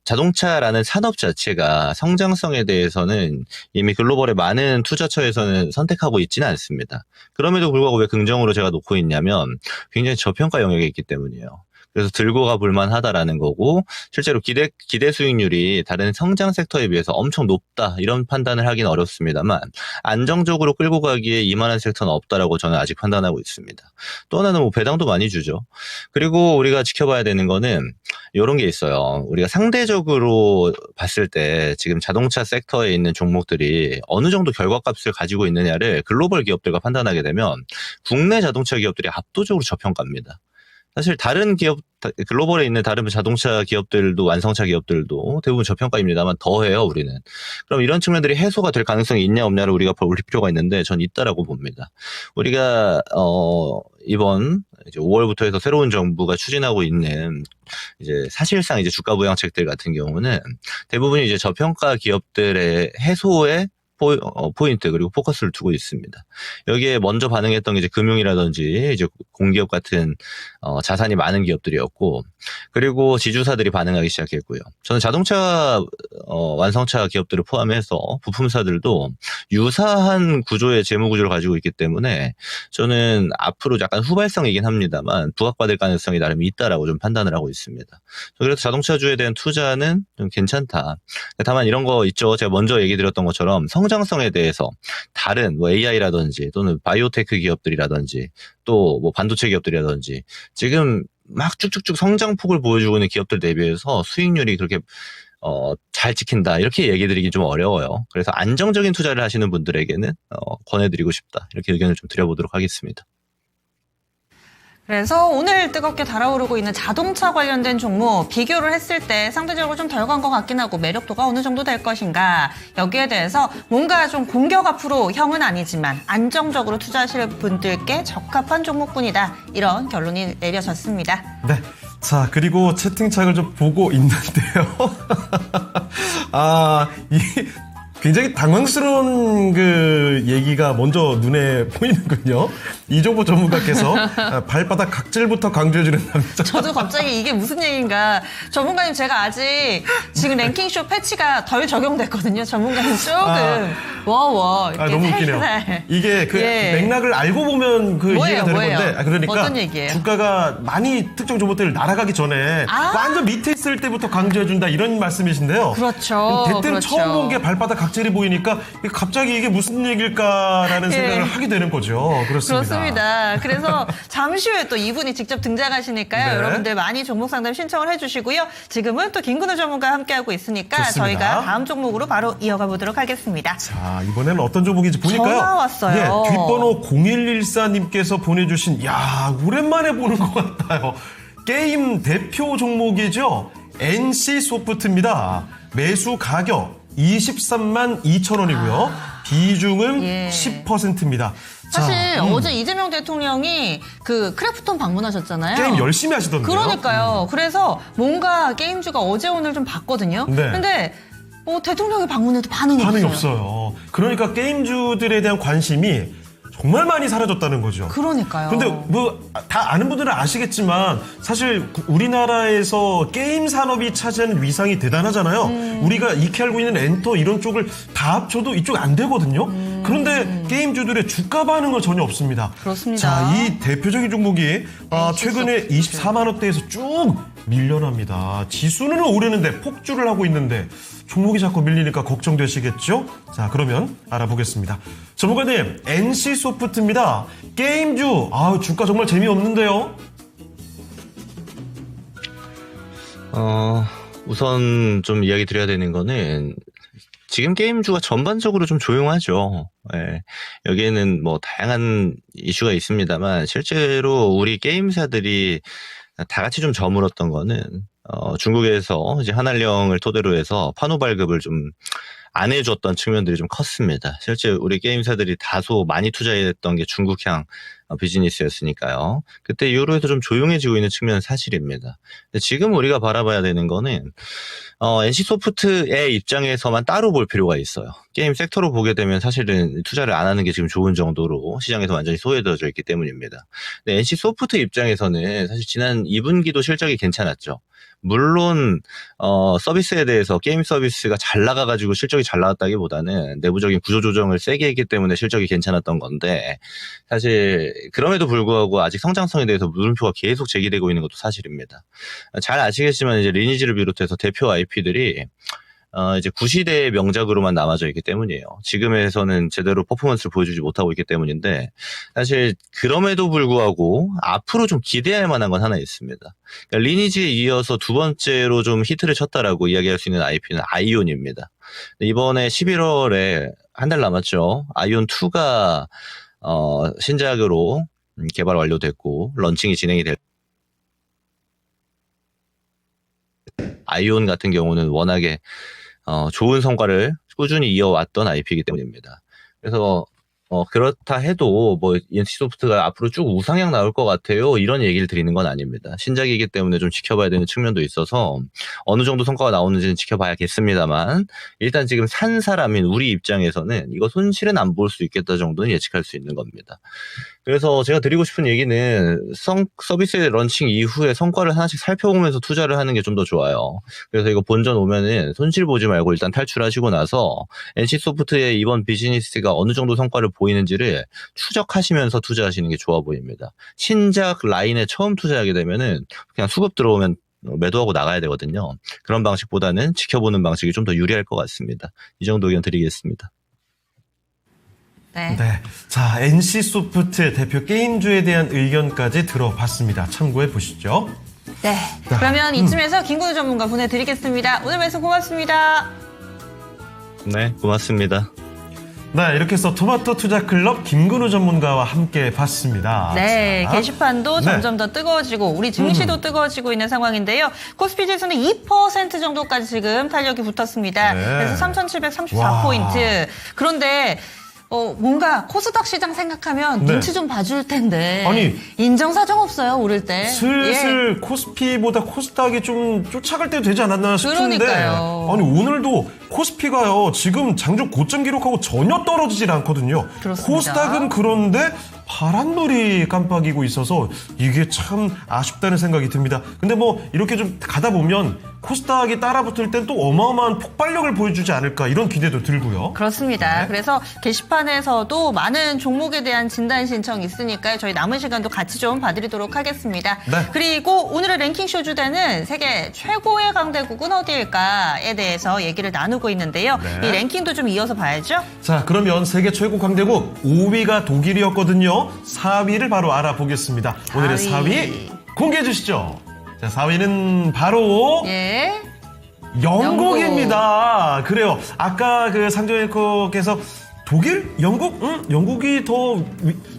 자동차라는 산업 자체가 성장성에 대해서는 이미 글로벌의 많은 투자처에서는 선택하고 있지는 않습니다. 그럼에도 불구하고 왜 긍정으로 제가 놓고 있냐면 굉장히 저평가 영역에 있기 때문이에요. 그래서 들고 가볼 만하다라는 거고, 실제로 기대 수익률이 다른 성장 섹터에 비해서 엄청 높다 이런 판단을 하기는 어렵습니다만 안정적으로 끌고 가기에 이만한 섹터는 없다라고 저는 아직 판단하고 있습니다. 또 하나는 배당도 많이 주죠. 그리고 우리가 지켜봐야 되는 거는 이런 게 있어요. 우리가 상대적으로 봤을 때 지금 자동차 섹터에 있는 종목들이 어느 정도 결과값을 가지고 있느냐를 글로벌 기업들과 판단하게 되면 국내 자동차 기업들이 압도적으로 저평가입니다. 사실 다른 기업, 글로벌에 있는 다른 자동차 기업들도 완성차 기업들도 대부분 저평가입니다만 더해요, 우리는. 그럼 이런 측면들이 해소가 될 가능성이 있냐 없냐를 우리가 볼 필요가 있는데 전 있다라고 봅니다. 우리가 이번 이제 5월부터 해서 새로운 정부가 추진하고 있는 이제 사실상 이제 주가 부양책들 같은 경우는 대부분이 이제 저평가 기업들의 해소에 포인트 그리고 포커스를 두고 있습니다. 여기에 먼저 반응했던 게 이제 금융이라든지 이제 공기업 같은 자산이 많은 기업들이었고, 그리고 지주사들이 반응하기 시작했고요. 저는 자동차 완성차 기업들을 포함해서 부품사들도 유사한 구조의 재무 구조를 가지고 있기 때문에 저는 앞으로 약간 후발성이긴 합니다만 부각받을 가능성이 나름 있다라고 좀 판단을 하고 있습니다. 그래서 자동차주에 대한 투자는 좀 괜찮다. 다만 이런 거 있죠. 제가 먼저 얘기 드렸던 것처럼 성장성에 대해서 다른 뭐 AI라든지 또는 바이오테크 기업들이라든지 또 뭐 반도체 기업들이라든지 지금 막 쭉쭉쭉 성장폭을 보여주고 있는 기업들 대비해서 수익률이 그렇게 잘 지킨다 이렇게 얘기 드리기 좀 어려워요. 그래서 안정적인 투자를 하시는 분들에게는 권해드리고 싶다 이렇게 의견을 좀 드려보도록 하겠습니다. 그래서 오늘 뜨겁게 달아오르고 있는 자동차 관련된 종목 비교를 했을 때 상대적으로 좀 덜 간 것 같긴 하고 매력도가 어느 정도 될 것인가, 여기에 대해서 뭔가 좀 공격 앞으로 형은 아니지만 안정적으로 투자하실 분들께 적합한 종목군이다, 이런 결론이 내려졌습니다. 네. 자, 그리고 채팅창을 좀 보고 있는데요. 굉장히 당황스러운 그 얘기가 먼저 눈에 보이는군요. 이종보 전문가께서 발바닥 각질부터 강조해주는 남자. 저도 갑자기 이게 무슨 얘기인가. 전문가님, 제가 아직 지금 랭킹쇼 패치가 덜 적용됐거든요. 전문가님 조금 이렇게 너무 웃기네요. 살살. 이게 그 맥락을 알고 보면 그 이해가 되는 건데, 그러니까 어떤 얘기예요? 주가가 많이 특정 종목들 날아가기 전에 완전 밑에 있을 때부터 강조해준다 이런 말씀이신데요. 그렇죠. 대뜸 처음 본 게 발바닥 각질이 보이니까 갑자기 이게 무슨 얘기일까라는 생각을 하게 되는 거죠. 그렇습니다. 그래서 잠시 후에 또 이분이 직접 등장하시니까요. 네. 여러분들 많이 종목 상담 신청을 해주시고요. 지금은 또 김근우 전문가와 함께하고 있으니까 좋습니다. 저희가 다음 종목으로 바로 이어가 보도록 하겠습니다. 자, 이번에는 어떤 종목인지 보니까요. 전화 왔어요. 뒷번호 0114님께서 보내주신, 오랜만에 보는 것 같아요. 게임 대표 종목이죠. NC소프트입니다. 매수 가격 23만 2천 원이고요. 비중은 10%입니다. 사실 어제 이재명 대통령이 그 크래프톤 방문하셨잖아요. 게임 열심히 하시던데요. 그러니까요. 그래서 뭔가 게임주가 어제 오늘 좀 봤거든요. 네. 근데 대통령이 방문해도 반응이 없어요. 그러니까 게임주들에 대한 관심이 정말 많이 사라졌다는 거죠. 그러니까요. 근데 다 아는 분들은 아시겠지만 사실 우리나라에서 게임 산업이 차지하는 위상이 대단하잖아요. 우리가 익히 알고 있는 엔터 이런 쪽을 다 합쳐도 이쪽 안 되거든요. 그런데 게임주들의 주가 반응은 전혀 없습니다. 그렇습니다. 자, 이 대표적인 종목이 최근에 24만 원대에서 쭉 밀려납니다. 지수는 오르는데 폭주를 하고 있는데 종목이 자꾸 밀리니까 걱정되시겠죠? 자, 그러면 알아보겠습니다. 전문가님, NC소프트입니다. 게임주, 주가 정말 재미없는데요? 우선 좀 이야기 드려야 되는 거는 지금 게임주가 전반적으로 좀 조용하죠. 예. 여기에는 뭐 다양한 이슈가 있습니다만 실제로 우리 게임사들이 다 같이 좀 저물었던 거는 중국에서 이제 한알령을 토대로 해서 판호 발급을 좀 안 해줬던 측면들이 좀 컸습니다. 실제 우리 게임사들이 다소 많이 투자했던 게 중국향 비즈니스였으니까요. 그때 이후로 해서 좀 조용해지고 있는 측면은 사실입니다. 근데 지금 우리가 바라봐야 되는 거는 NC소프트의 입장에서만 따로 볼 필요가 있어요. 게임 섹터로 보게 되면 사실은 투자를 안 하는 게 지금 좋은 정도로 시장에서 완전히 소외되어져 있기 때문입니다. 근데 NC소프트 입장에서는 사실 지난 2분기도 실적이 괜찮았죠. 물론 서비스에 대해서 게임 서비스가 잘 나가가지고 실적이 잘 나왔다기보다는 내부적인 구조조정을 세게 했기 때문에 실적이 괜찮았던 건데 사실 그럼에도 불구하고 아직 성장성에 대해서 물음표가 계속 제기되고 있는 것도 사실입니다. 잘 아시겠지만 이제 리니지를 비롯해서 대표 IP들이 이제 구시대의 명작으로만 남아져 있기 때문이에요. 지금에서는 제대로 퍼포먼스를 보여주지 못하고 있기 때문인데 사실 그럼에도 불구하고 앞으로 좀 기대할 만한 건 하나 있습니다. 그러니까 리니지에 이어서 두 번째로 좀 히트를 쳤다라고 이야기할 수 있는 IP는 아이온입니다. 이번에 11월에 한 달 남았죠. 아이온2가 신작으로 개발 완료됐고 런칭이 진행이 될 아이온 같은 경우는 워낙에 좋은 성과를 꾸준히 이어왔던 IP이기 때문입니다. 그래서 그렇다 해도 뭐 NC소프트가 앞으로 쭉 우상향 나올 것 같아요. 이런 얘기를 드리는 건 아닙니다. 신작이기 때문에 좀 지켜봐야 되는 측면도 있어서 어느 정도 성과가 나오는지는 지켜봐야겠습니다만 일단 지금 산 사람인 우리 입장에서는 이거 손실은 안 볼 수 있겠다 정도는 예측할 수 있는 겁니다. 그래서 제가 드리고 싶은 얘기는 서비스 런칭 이후에 성과를 하나씩 살펴보면서 투자를 하는 게 좀 더 좋아요. 그래서 이거 본전 오면은 손실 보지 말고 일단 탈출하시고 나서 NC소프트의 이번 비즈니스가 어느 정도 성과를 보이는지를 추적하시면서 투자하시는 게 좋아 보입니다. 신작 라인에 처음 투자하게 되면은 그냥 수급 들어오면 매도하고 나가야 되거든요. 그런 방식보다는 지켜보는 방식이 좀 더 유리할 것 같습니다. 이 정도 의견 드리겠습니다. 네. 네. 자, NC소프트 대표 게임주에 대한 의견까지 들어봤습니다. 참고해 보시죠. 네. 그러면 이쯤에서 김근우 전문가 보내드리겠습니다. 오늘 말씀 고맙습니다. 네, 고맙습니다. 네, 이렇게 해서 토마토 투자 클럽 김근우 전문가와 함께 봤습니다. 네, 자, 게시판도 네. 점점 더 뜨거워지고 우리 증시도 뜨거워지고 있는 상황인데요. 코스피 지수는 2% 정도까지 지금 탄력이 붙었습니다. 네. 그래서 3,734포인트. 그런데 뭔가 코스닥 시장 생각하면 네. 눈치 좀 봐줄 텐데 아니, 인정사정 없어요, 오를 때. 슬슬 코스피보다 코스닥이 좀 쫓아갈 때 되지 않았나 싶은데 그러니까요. 아니 오늘도 코스피가요 지금 장중 고점 기록하고 전혀 떨어지질 않거든요. 그렇습니다. 코스닥은 그런데 바람놀이 깜빡이고 있어서 이게 참 아쉽다는 생각이 듭니다. 근데 뭐 이렇게 좀 가다 보면 코스닥이 따라붙을 땐 또 어마어마한 폭발력을 보여주지 않을까 이런 기대도 들고요. 그렇습니다. 네. 그래서 게시판에서도 많은 종목에 대한 진단 신청 있으니까요. 저희 남은 시간도 같이 좀 봐드리도록 하겠습니다. 네. 그리고 오늘의 랭킹쇼 주제는 세계 최고의 강대국은 어디일까에 대해서 얘기를 나누고 있는데요. 네. 이 랭킹도 좀 이어서 봐야죠. 자, 그러면 세계 최고 강대국 5위가 독일이었거든요. 4위를 바로 알아보겠습니다. 오늘의 4위 공개해 주시죠. 자, 4위는 바로 예. 영국입니다. 그래요. 아까 그 상정앵커께서 독일? 영국? 영국이 더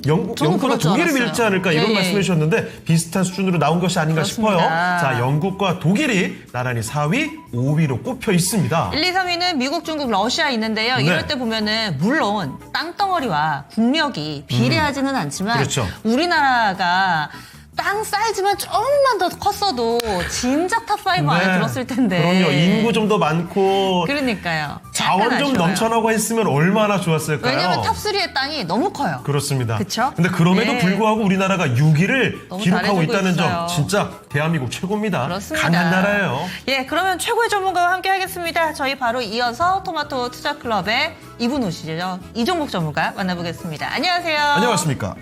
영국보다 그럴 줄 독일이 알았어요. 밀지 않을까 이런 예, 예. 말씀해 주셨는데 비슷한 수준으로 나온 것이 아닌가 그렇습니다. 싶어요. 자, 영국과 독일이 나란히 4위, 5위로 꼽혀 있습니다. 1, 2, 3위는 미국, 중국, 러시아 있는데요. 네. 이럴 때 보면은 물론 땅덩어리와 국력이 비례하지는 않지만 그렇죠. 우리나라가 땅 사이즈만 조금만 더 컸어도 진작 탑5 안에 들었을 텐데. 그럼요. 인구 좀 더 많고 그러니까요. 자원 약간 좀 아쉬워요. 넘쳐나고 했으면 얼마나 좋았을까요? 왜냐면 탑3의 땅이 너무 커요. 그렇습니다. 그쵸? 근데 그럼에도 네. 불구하고 우리나라가 6위를 너무 기록하고 잘해주고 있다는 있어요. 점 진짜 대한민국 최고입니다. 그렇습니다. 강한 나라예요. 예, 그러면 최고의 전문가와 함께 하겠습니다. 저희 바로 이어서 토마토 투자클럽의 이분 오시죠. 이종목 전문가 만나보겠습니다. 안녕하세요. 안녕하십니까?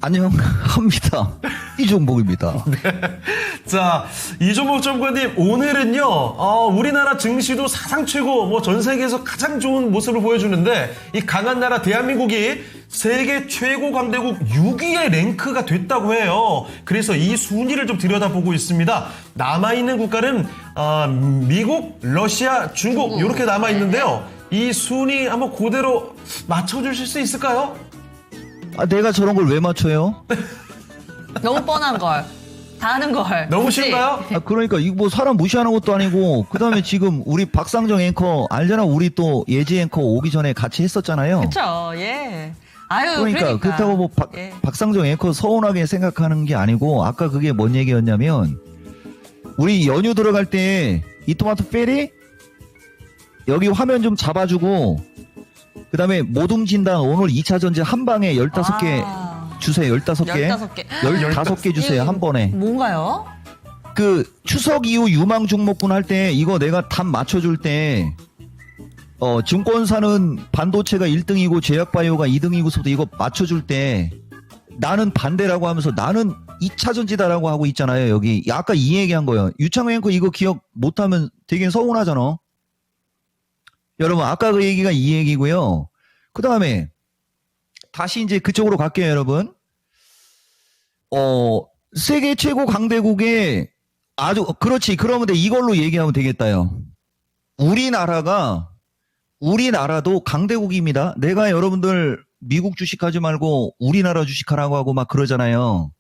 안녕합니다. 이종복입니다. 자, 이종목 전문가님, 오늘은요, 우리나라 증시도 사상 최고, 뭐 전 세계에서 가장 좋은 모습을 보여주는데, 이 강한 나라 대한민국이 세계 최고 강대국 6위에 랭크가 됐다고 해요. 그래서 이 순위를 좀 들여다보고 있습니다. 남아있는 국가는, 미국, 러시아, 중국, 이렇게 남아있는데요. 이 순위 한번 그대로 맞춰주실 수 있을까요? 내가 저런 걸 왜 맞춰요? 너무 뻔한 걸. 다 아는 걸. 너무 그치? 쉬운가요? 그러니까 이거 뭐 사람 무시하는 것도 아니고 그다음에 지금 우리 박상정 앵커 알잖아. 우리 또 예지 앵커 오기 전에 같이 했었잖아요. 그쵸, 예. 아유, 그러니까 그렇다고 뭐 예. 박상정 앵커 서운하게 생각하는 게 아니고 아까 그게 뭔 얘기였냐면 우리 연휴 들어갈 때 이토마토 페리 여기 화면 좀 잡아주고 그다음에 모둠 진단 오늘 2차 전지 한 방에 15개 주세요. 15개. 15개. 15개 주세요. 한 번에. 뭔가요? 그 추석 이후 유망 종목군 할 때 이거 내가 답 맞춰줄 때 증권사는 반도체가 1등이고 제약바이오가 2등이고서도 이거 맞춰줄 때 나는 반대라고 하면서 나는 2차 전지다라고 하고 있잖아요. 여기 아까 이 얘기한 거예요. 유창호 앵커 이거 기억 못하면 되게 서운하잖아. 여러분 아까 그 얘기가 이 얘기고요. 그 다음에 다시 이제 그쪽으로 갈게요, 여러분. 세계 최고 강대국의 아주 그렇지. 그러면 이걸로 얘기하면 되겠다요. 우리나라도 강대국입니다. 내가 여러분들 미국 주식하지 말고 우리나라 주식하라고 하고 막 그러잖아요.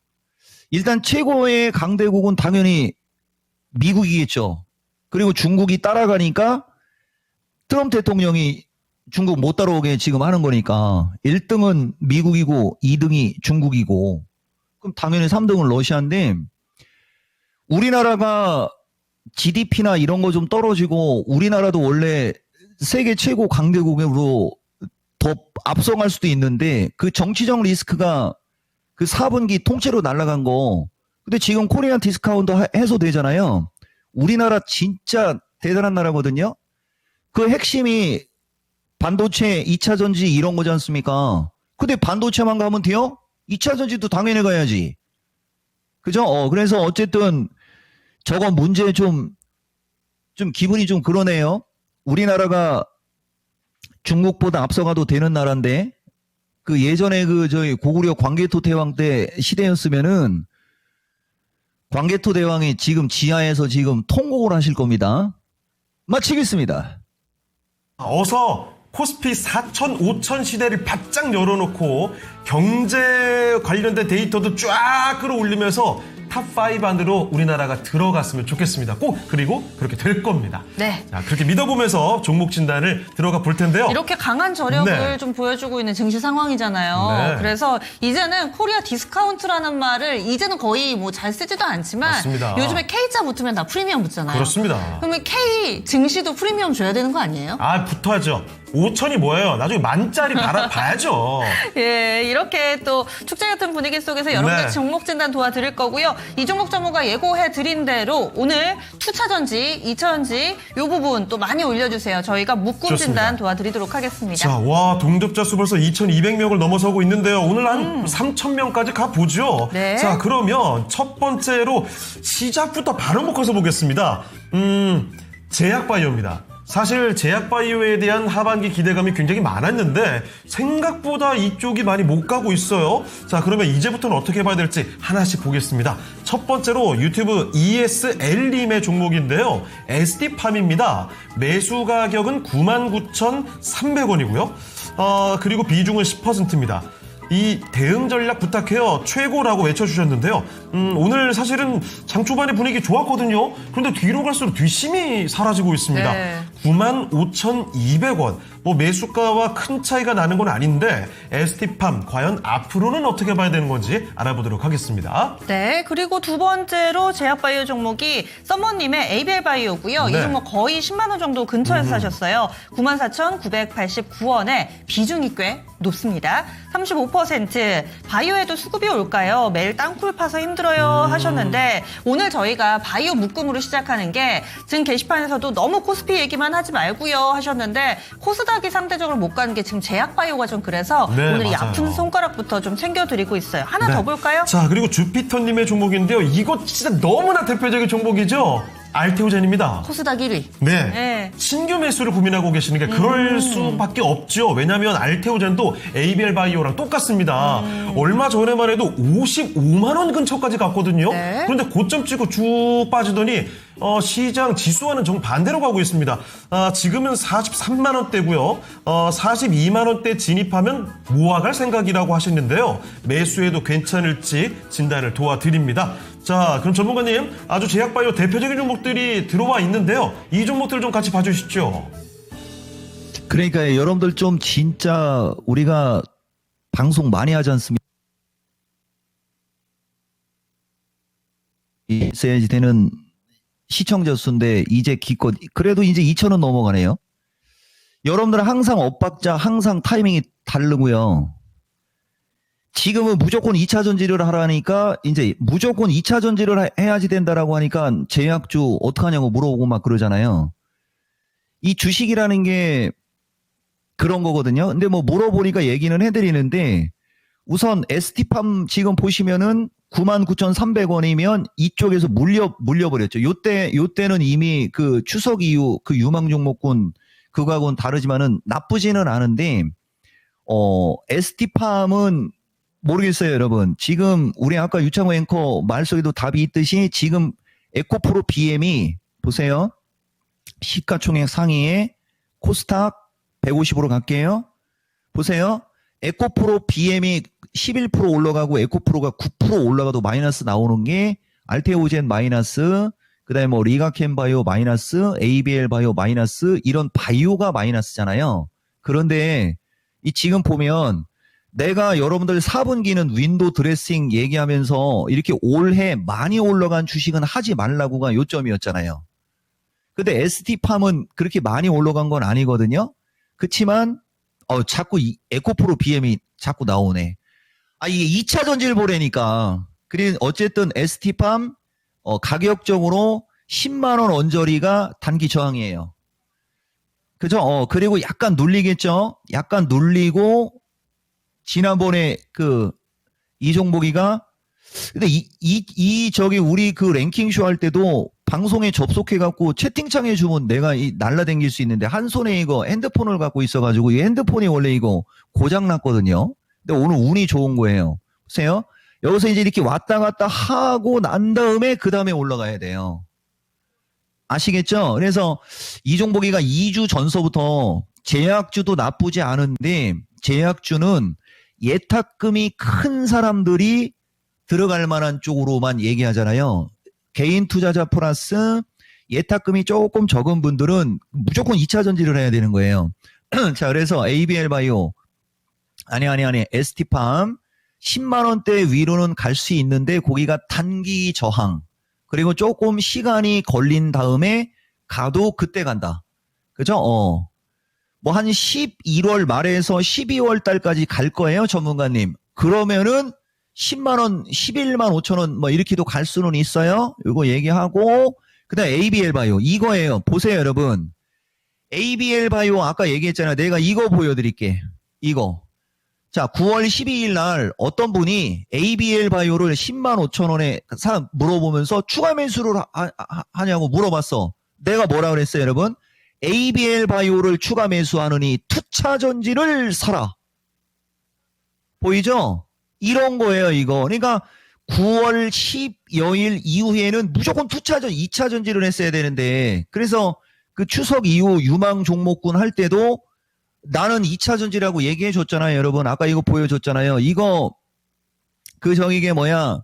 일단 최고의 강대국은 당연히 미국이겠죠. 그리고 중국이 따라가니까 트럼프 대통령이 중국 못 따라오게 지금 하는 거니까 1등은 미국이고 2등이 중국이고 그럼 당연히 3등은 러시아인데 우리나라가 GDP나 이런 거 좀 떨어지고 우리나라도 원래 세계 최고 강대국으로 더 앞서갈 수도 있는데 그 정치적 리스크가 그 4분기 통째로 날아간 거. 근데 지금 코리안 디스카운트 해소되잖아요. 우리나라 진짜 대단한 나라거든요. 그 핵심이 반도체, 2차 전지 이런 거지 않습니까? 근데 반도체만 가면 돼요? 2차 전지도 당연히 가야지. 그죠? 그래서 어쨌든 저거 문제 좀 기분이 좀 그러네요. 우리나라가 중국보다 앞서가도 되는 나라인데 그 예전에 그 저희 고구려 광개토 대왕 때 시대였으면은 광개토 대왕이 지금 지하에서 지금 통곡을 하실 겁니다. 마치겠습니다. 어서 코스피 4천, 5천 시대를 바짝 열어놓고 경제 관련된 데이터도 쫙 끌어올리면서 탑5 안으로 우리나라가 들어갔으면 좋겠습니다. 꼭 그리고 그렇게 될 겁니다. 네. 자, 그렇게 믿어보면서 종목 진단을 들어가 볼 텐데요. 이렇게 강한 저력을 네. 좀 보여주고 있는 증시 상황이잖아요. 네. 그래서 이제는 코리아 디스카운트라는 말을 이제는 거의 뭐 잘 쓰지도 않지만 맞습니다. 요즘에 K자 붙으면 다 프리미엄 붙잖아요. 그렇습니다. 그러면 K 증시도 프리미엄 줘야 되는 거 아니에요? 아, 붙어야죠. 5천이 뭐예요? 나중에 만짜리 봐야죠. 예, 이렇게 또 축제 같은 분위기 속에서 여러분들 네. 종목 진단 도와드릴 거고요. 이 종목 전문가 예고해 드린 대로 오늘 투차전지, 2차전지 이 부분 또 많이 올려주세요. 저희가 묶음 좋습니다. 진단 도와드리도록 하겠습니다. 자, 와, 동접자 수 벌써 2,200명을 넘어서고 있는데요. 오늘 한 3,000명까지 가보죠. 네. 자, 그러면 첫 번째로 시작부터 바로 묶어서 보겠습니다. 제약바이오입니다. 사실 제약바이오에 대한 하반기 기대감이 굉장히 많았는데 생각보다 이쪽이 많이 못 가고 있어요. 자, 그러면 이제부터는 어떻게 봐야 될지 하나씩 보겠습니다. 첫 번째로 유튜브 ESL님의 종목인데요. SD팜입니다. 매수 가격은 99,300원이고요. 그리고 비중은 10%입니다. 이 대응 전략 부탁해요. 최고라고 외쳐주셨는데요. 오늘 사실은 장 초반에 분위기 좋았거든요. 그런데 뒤로 갈수록 뒷심이 사라지고 있습니다. 네. 95,200원. 뭐 매수가와 큰 차이가 나는 건 아닌데 ST팜 과연 앞으로는 어떻게 봐야 되는 건지 알아보도록 하겠습니다. 네, 그리고 두 번째로 제약바이오 종목이 썸머님의 ABL바이오고요. 네. 이 종목 거의 10만 원 정도 근처에서 사셨어요. 94,989원에 비중이 꽤 높습니다. 35%. 바이오에도 수급이 올까요? 매일 땅굴 파서 힘들어요 하셨는데 오늘 저희가 바이오 묶음으로 시작하는 게 지금 게시판에서도 너무 코스피 얘기만 하지 말고요 하셨는데 코스닥이 상대적으로 못 가는 게 지금 제약바이오가 좀 그래서 네, 오늘 이 맞아요. 아픈 손가락부터 좀 챙겨드리고 있어요. 하나 네. 더 볼까요? 자, 그리고 주피터님의 종목인데요. 이거 진짜 너무나 대표적인 종목이죠. 알테오젠입니다. 코스닥 1위. 네. 네. 신규 매수를 고민하고 계시는 게 그럴 수밖에 없죠. 왜냐하면 알테오젠도 ABL 바이오랑 똑같습니다. 얼마 전에만 해도 55만 원 근처까지 갔거든요. 네. 그런데 고점 찍고 쭉 빠지더니 시장 지수와는 정반대로 가고 있습니다. 지금은 43만 원대고요. 42만 원대 진입하면 모아갈 생각이라고 하셨는데요. 매수해도 괜찮을지 진단을 도와드립니다. 자, 그럼 전문가님, 아주 제약바이오 대표적인 종목들이 들어와 있는데요. 이 종목들 좀 같이 봐주시죠. 그러니까 여러분들 좀 진짜 우리가 방송 많이 하지 않습니까? 있어야지 되는 시청자 수인데 이제 기껏 그래도 이제 2,000원 넘어가네요. 여러분들 항상 엇박자 항상 타이밍이 다르고요. 지금은 무조건 2차 전지를 하라니까 이제 무조건 2차 전지를 해야지 된다라고 하니까 제약주 어떡하냐고 물어보고 막 그러잖아요. 이 주식이라는 게 그런 거거든요. 근데 뭐 물어보니까 얘기는 해드리는데 우선 ST팜 지금 보시면은 99,300원이면 이쪽에서 물려버렸죠. 요때는 이미 그 추석 이후 그 유망 종목군 그거하고는 다르지만은 나쁘지는 않은데 ST팜은 모르겠어요, 여러분. 지금 우리 아까 유창호 앵커 말 속에도 답이 있듯이 지금 에코프로 BM이 보세요. 시가총액 상위에 코스닥 150으로 갈게요. 보세요. 에코프로 BM이 11% 올라가고 에코프로가 9% 올라가도 마이너스 나오는 게 알테오젠 마이너스, 그다음에 뭐 리가켄바이오 마이너스, ABL 바이오 마이너스, 이런 바이오가 마이너스잖아요. 그런데 이 지금 보면 내가 여러분들 4분기는 윈도우 드레싱 얘기하면서 이렇게 올해 많이 올라간 주식은 하지 말라고가 요점이었잖아요. 근데 ST팜은 그렇게 많이 올라간 건 아니거든요. 그치만 자꾸 이 에코프로 BM이 자꾸 나오네. 이게 2차 전지를 보라니까. 그래 어쨌든 ST팜 가격적으로 10만 원 언저리가 단기 저항이에요. 그죠? 그리고 약간 눌리겠죠? 약간 눌리고 지난번에 이 종목이가 근데 저기 우리 그 랭킹쇼 할 때도 방송에 접속해갖고 채팅창에 주면 내가 날라댕길 수 있는데 한 손에 이거 핸드폰을 갖고 있어가지고 이 핸드폰이 원래 이거 고장났거든요. 근데 오늘 운이 좋은 거예요. 보세요. 여기서 이제 이렇게 왔다 갔다 하고 난 다음에 그 다음에 올라가야 돼요. 아시겠죠? 그래서 이 종목이가 2주 전서부터 제약주도 나쁘지 않은데 제약주는 예탁금이 큰 사람들이 들어갈 만한 쪽으로만 얘기하잖아요. 개인 투자자 플러스 예탁금이 조금 적은 분들은 무조건 2차 전지를 해야 되는 거예요. 자, 그래서 ABL 바이오 아니 ST팜 10만 원대 위로는 갈 수 있는데 거기가 단기 저항. 그리고 조금 시간이 걸린 다음에 가도 그때 간다. 그죠? 뭐 한 11월 말에서 12월 달까지 갈 거예요, 전문가님. 그러면은 10만 원, 11만 5천 원 뭐 이렇게도 갈 수는 있어요. 이거 얘기하고 그다음 ABL 바이오 이거예요. 보세요, 여러분. ABL 바이오 아까 얘기했잖아요. 내가 이거 보여드릴게. 이거. 자, 9월 12일 날 어떤 분이 ABL 바이오를 10만 5천 원에 물어보면서 추가 매수를 하냐고 물어봤어. 내가 뭐라 그랬어요, 여러분? ABL 바이오를 추가 매수하느니 투차전지를 사라. 보이죠? 이런 거예요, 이거. 그러니까 9월 10여일 이후에는 무조건 2차 전지를 했어야 되는데 그래서 그 추석 이후 유망 종목군 할 때도 나는 2차 전지라고 얘기해 줬잖아요, 여러분. 아까 이거 보여줬잖아요. 이거 이게 뭐야?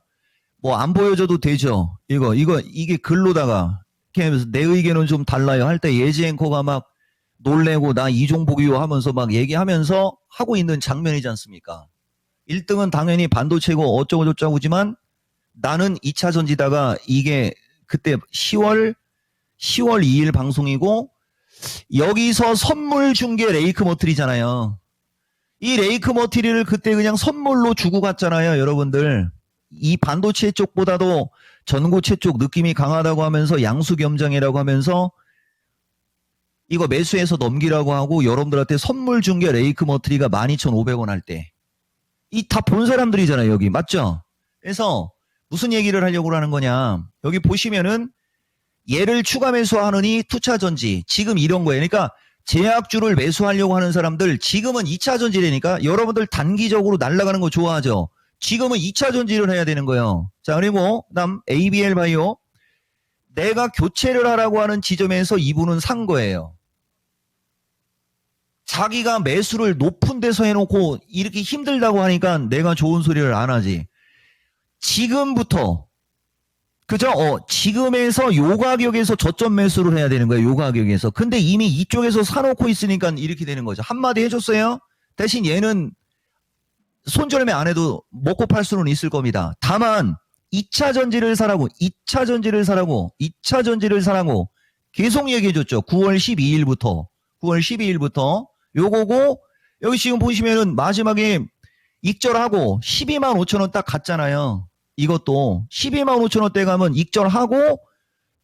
뭐 안 보여줘도 되죠. 이게 글로다가 이렇게 하면서 내 의견은 좀 달라요 할 때 예지 앵커가 막 놀래고 나 이종복이요 하면서 막 얘기하면서 하고 있는 장면이지 않습니까? 1등은 당연히 반도체고 어쩌고 저쩌고지만 나는 2차 전지다가 이게 그때 10월 2일 방송이고 여기서 선물 준 게 레이크 머티리잖아요. 이 레이크 머티리를 그때 그냥 선물로 주고 갔잖아요, 여러분들. 이 반도체 쪽보다도 전고체 쪽 느낌이 강하다고 하면서 양수 겸장이라고 하면서 이거 매수해서 넘기라고 하고 여러분들한테 선물 준 게 레이크 머티리가 12,500원 할 때. 이 다 본 사람들이잖아요, 여기. 맞죠? 그래서 무슨 얘기를 하려고 하는 거냐. 여기 보시면은 얘를 추가 매수하느니 투차 전지. 지금 이런 거예요. 그러니까 제약주를 매수하려고 하는 사람들 지금은 2차 전지라니까 여러분들 단기적으로 날아가는 거 좋아하죠. 지금은 2차 전지를 해야 되는 거예요. 자, 그리고 그다음 ABL 바이오. 내가 교체를 하라고 하는 지점에서 이분은 산 거예요. 자기가 매수를 높은 데서 해놓고 이렇게 힘들다고 하니까 내가 좋은 소리를 안 하지. 지금부터 그죠? 지금에서 요 가격에서 저점 매수를 해야 되는 거예요. 요 가격에서. 근데 이미 이쪽에서 사놓고 있으니까 이렇게 되는 거죠. 한마디 해줬어요. 대신 얘는 손절매 안 해도 먹고 팔 수는 있을 겁니다. 다만 2차 전지를 사라고 2차 전지를 사라고 2차 전지를 사라고 계속 얘기해줬죠. 9월 12일부터 요거고 여기 지금 보시면은 마지막에 익절하고 12만 5천 원 딱 갔잖아요. 이것도 12만 5천 원대 가면 익절하고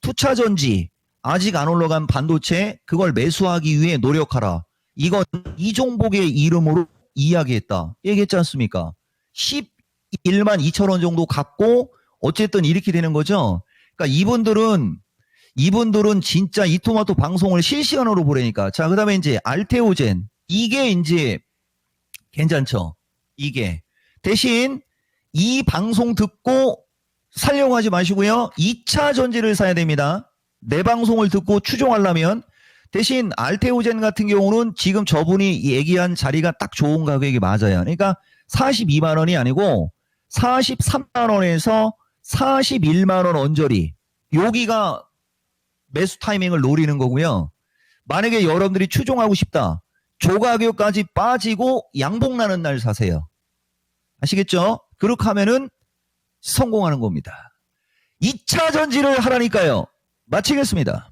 투차 전지 아직 안 올라간 반도체 그걸 매수하기 위해 노력하라. 이건 이종복의 이름으로 이야기했다. 얘기했지 않습니까? 11만 2천 원 정도 갖고 어쨌든 이렇게 되는 거죠. 그러니까 이분들은 진짜 이토마토 방송을 실시간으로 보라니까. 자, 그다음에 이제 알테오젠 이게 이제 괜찮죠. 이게 대신 이 방송 듣고 살려고 하지 마시고요. 2차 전지를 사야 됩니다. 내 방송을 듣고 추종하려면 대신 알테오젠 같은 경우는 지금 저분이 얘기한 자리가 딱 좋은 가격이 맞아요. 그러니까 42만 원이 아니고 43만 원에서 41만 원 언저리. 여기가 매수 타이밍을 노리는 거고요. 만약에 여러분들이 추종하고 싶다. 조가격까지 빠지고 양봉 나는 날 사세요. 아시겠죠? 그렇게 하면은 성공하는 겁니다. 2차 전지를 하라니까요. 마치겠습니다.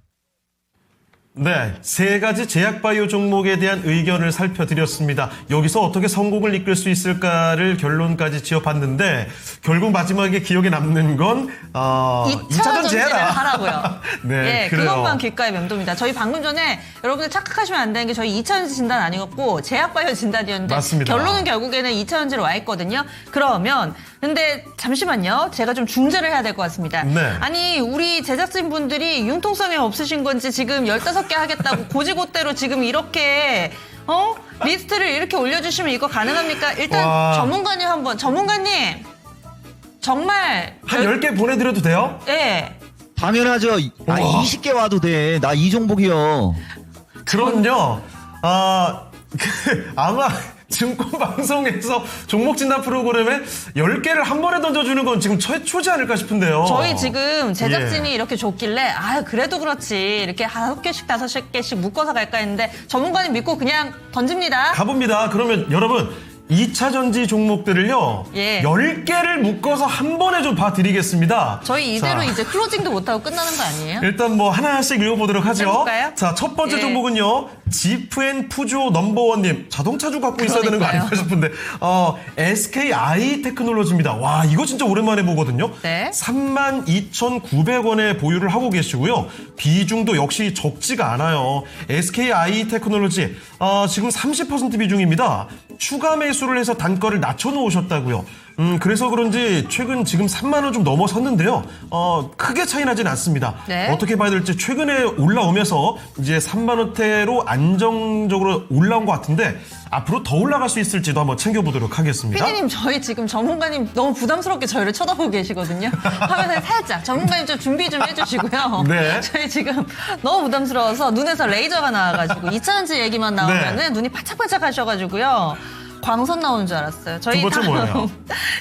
네, 세 가지 제약바이오 종목에 대한 의견을 살펴드렸습니다. 여기서 어떻게 성공을 이끌 수 있을까를 결론까지 지어봤는데 결국 마지막에 기억에 남는 건 2차 전지를 해라. 하라고요. 네, 예, 그래요. 그것만 귓가에 맴돕니다. 저희 방금 전에 여러분들 착각하시면 안 되는 게 저희 2차 전지 진단 아니었고 제약바이오 진단이었는데 맞습니다. 결론은 결국에는 2차 전지로 와 있거든요. 그러면 근데 잠시만요. 제가 좀 중재를 해야 될 것 같습니다. 네. 아니 우리 제작진분들이 융통성이 없으신 건지 지금 15개 하겠다고 고지고대로 지금 이렇게 리스트를 이렇게 올려주시면 이거 가능합니까? 일단 와. 전문가님 정말 한 10개 보내드려도 돼요? 예. 당연하죠. 우와. 20개 와도 돼. 나 이 종목이요. 그럼요. 아마 증권방송에서 종목 진단 프로그램에 10개를 한 번에 던져주는 건 지금 최초지 않을까 싶은데요. 저희 지금 제작진이 예. 이렇게 줬길래 그래도 그렇지 이렇게 5개씩 5개씩 묶어서 갈까 했는데 전문가님 믿고 그냥 던집니다. 가봅니다. 그러면 여러분 2차 전지 종목들을요. 예. 10개를 묶어서 한 번에 좀 봐드리겠습니다. 저희 이대로 자, 이제 클로징도 못하고 끝나는 거 아니에요? 일단 뭐 하나씩 읽어보도록 하죠. 해볼까요? 자, 첫 번째 예. 종목은요. 지프앤 푸조 넘버원님. 자동차주 갖고 있어야 되는 거 그러니까요. 아닐까 싶은데 SKI 테크놀로지입니다. 와, 이거 진짜 오랜만에 보거든요. 네. 32,900원에 보유를 하고 계시고요. 비중도 역시 적지가 않아요. SKI 테크놀로지 지금 30% 비중입니다. 추가 매수를 해서 단가를 낮춰놓으셨다고요. 그래서 그런지 최근 지금 3만 원 좀 넘어섰는데요. 크게 차이 나진 않습니다. 네. 어떻게 봐야 될지 최근에 올라오면서 이제 3만 원대로 안정적으로 올라온 것 같은데 앞으로 더 올라갈 수 있을지도 한번 챙겨보도록 하겠습니다. 피디님 저희 지금 전문가님 너무 부담스럽게 저희를 쳐다보고 계시거든요. 화면에 살짝 전문가님 좀 준비 좀 해주시고요. 네. 저희 지금 너무 부담스러워서 눈에서 레이저가 나와가지고 2차 전지 얘기만 나오면은 네. 눈이 바짝바짝 하셔가지고 광선 나오는 줄 알았어요. 저희 두 번째 뭐예요?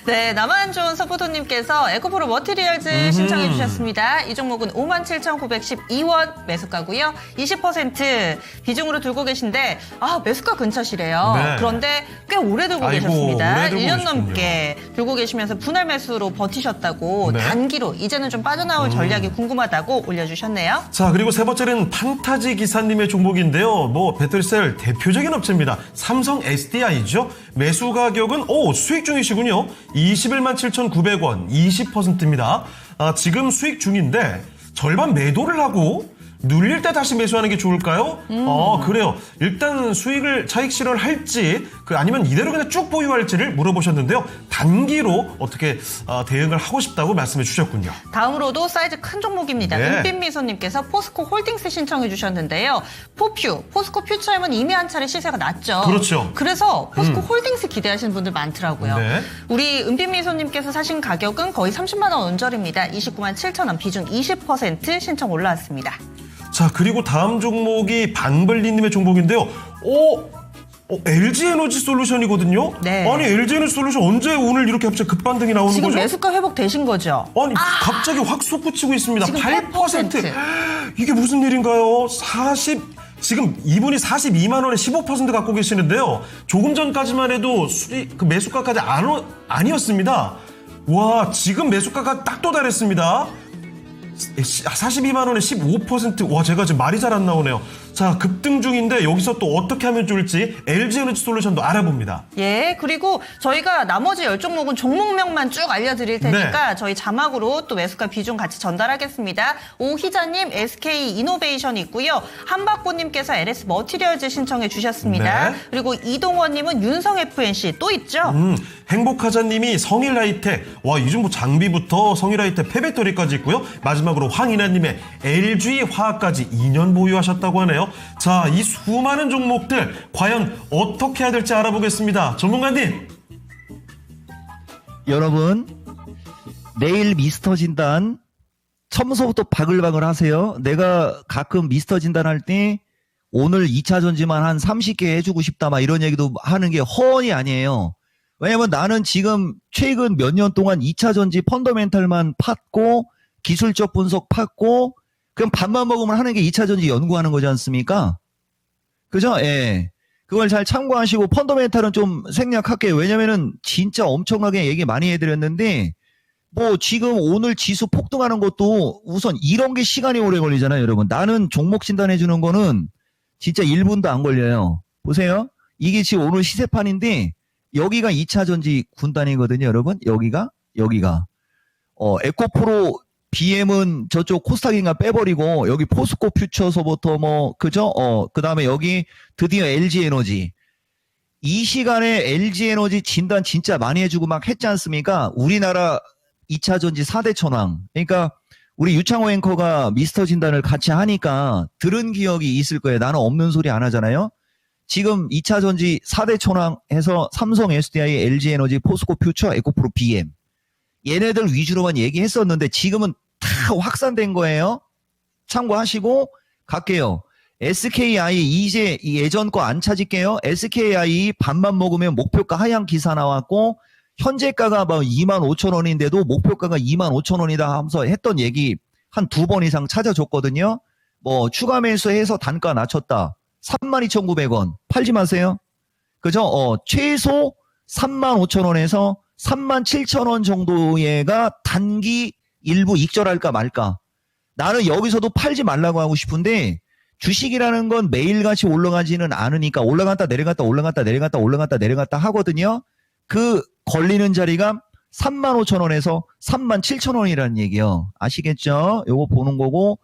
네, 나만 좋은 서포터님께서 에코프로 머티리얼즈 신청해 주셨습니다. 이 종목은 57,912원 매수가고요. 20% 비중으로 들고 계신데 매수가 근처시래요. 네. 그런데 꽤 오래 들고 아이고, 계셨습니다. 오래 들고 1년 계시군요. 넘게 들고 계시면서 분할 매수로 버티셨다고 네. 단기로 이제는 좀 빠져나올 전략이 궁금하다고 올려주셨네요. 자, 그리고 세 번째는 판타지 기사님의 종목인데요. 뭐 배터리셀 대표적인 업체입니다. 삼성 SDI죠. 매수 가격은 수익 중이시군요. 21만 7,900원, 20%입니다. 지금 수익 중인데 절반 매도를 하고 눌릴 때 다시 매수하는 게 좋을까요? 그래요. 일단 차익 실현을 할지 아니면 이대로 그냥 쭉 보유할지를 물어보셨는데요. 단기로 어떻게 대응을 하고 싶다고 말씀해 주셨군요. 다음으로도 사이즈 큰 종목입니다. 네. 은빛미소님께서 포스코 홀딩스 신청해 주셨는데요. 포스코 퓨처엠은 이미 한 차례 시세가 낮죠. 그렇죠. 그래서 포스코 홀딩스 기대하시는 분들 많더라고요. 네. 우리 은빛미소님께서 사신 가격은 거의 30만 원 언저리입니다. 29만 7천 원, 비중 20% 신청 올라왔습니다. 자, 그리고 다음 종목이 방블리님의 종목인데요. LG에너지 솔루션이거든요. 네. 아니, LG에너지 솔루션 언제 오늘 이렇게 갑자기 급반등이 나오는 지금 거죠? 매수가 회복되신 거죠? 아니, 갑자기 확 솟구치고 있습니다. 지금 8%. 이게 무슨 일인가요? 지금 이분이 42만 원에 15% 갖고 계시는데요. 조금 전까지만 해도 매수가까지 아니었습니다. 와, 지금 매수가가 딱 도달했습니다. 42만 원에 15%. 와, 제가 지금 말이 잘 안 나오네요. 자, 급등 중인데 여기서 또 어떻게 하면 좋을지 LG에너지 솔루션도 알아봅니다. 예, 그리고 저희가 나머지 10종목은 종목명만 쭉 알려드릴 테니까 네. 저희 자막으로 또 매수가 비중 같이 전달하겠습니다. 오희자님 SK 이노베이션 있고요. 한박보님께서 LS 머티리얼즈 신청해 주셨습니다. 네. 그리고 이동원님은 윤성 FNC 또 있죠? 행복하자님이 성일하이텍. 와, 요즘 뭐 장비부터 성일하이텍 폐배터리까지 있고요. 마지막으로 황인아님의 LG 화학까지 2년 보유하셨다고 하네요. 자, 이 수많은 종목들 과연 어떻게 해야 될지 알아보겠습니다. 전문가님. 여러분, 내일 미스터 진단 처음서부터 바글바글 하세요. 내가 가끔 미스터 진단할 때 오늘 2차 전지만 한 30개 해주고 싶다 막 이런 얘기도 하는 게 허언이 아니에요. 왜냐면 나는 지금 최근 몇 년 동안 2차 전지 펀더멘탈만 팠고 기술적 분석 팠고 그럼 밥만 먹으면 하는 게 2차 전지 연구하는 거지 않습니까? 그죠? 예. 그걸 잘 참고하시고 펀더멘탈은 좀 생략할게요. 왜냐면은 진짜 엄청나게 얘기 많이 해드렸는데 뭐 지금 오늘 지수 폭등하는 것도 우선 이런 게 시간이 오래 걸리잖아요, 여러분. 나는 종목 진단해 주는 거는 진짜 1분도 안 걸려요. 보세요. 이게 지금 오늘 시세판인데 여기가 2차 전지 군단이거든요, 여러분. 여기가 에코프로 BM은 저쪽 코스닥인가 빼버리고 여기 포스코 퓨처서부터 뭐 그죠? 그다음에 여기 드디어 LG 에너지. 이 시간에 LG 에너지 진단 진짜 많이 해주고 막 했지 않습니까? 우리나라 2차 전지 4대 천왕. 그러니까 우리 유창호 앵커가 미스터 진단을 같이 하니까 들은 기억이 있을 거예요. 나는 없는 소리 안 하잖아요. 지금 2차 전지 4대 천왕 해서 삼성 SDI, LG 에너지, 포스코 퓨처, 에코프로 BM. 얘네들 위주로만 얘기했었는데 지금은 다 확산된 거예요. 참고하시고 갈게요. SKI 이제 예전 거 안 찾을게요. SKI 밥만 먹으면 목표가 하향 기사 나왔고 현재가가 뭐 25,000원인데도 목표가가 25,000원이다 하면서 했던 얘기 한 2번 이상 찾아줬거든요. 뭐 추가 매수해서 단가 낮췄다. 32,900원 팔지 마세요. 그죠? 최소 35,000원에서 37,000원 정도가 단기 일부 익절할까 말까. 나는 여기서도 팔지 말라고 하고 싶은데 주식이라는 건 매일같이 올라가지는 않으니까 올라갔다 내려갔다 올라갔다 내려갔다 올라갔다 내려갔다 하거든요. 그 걸리는 자리가 35,000원에서 37,000원이라는 얘기요. 아시겠죠? 요거 보는 거고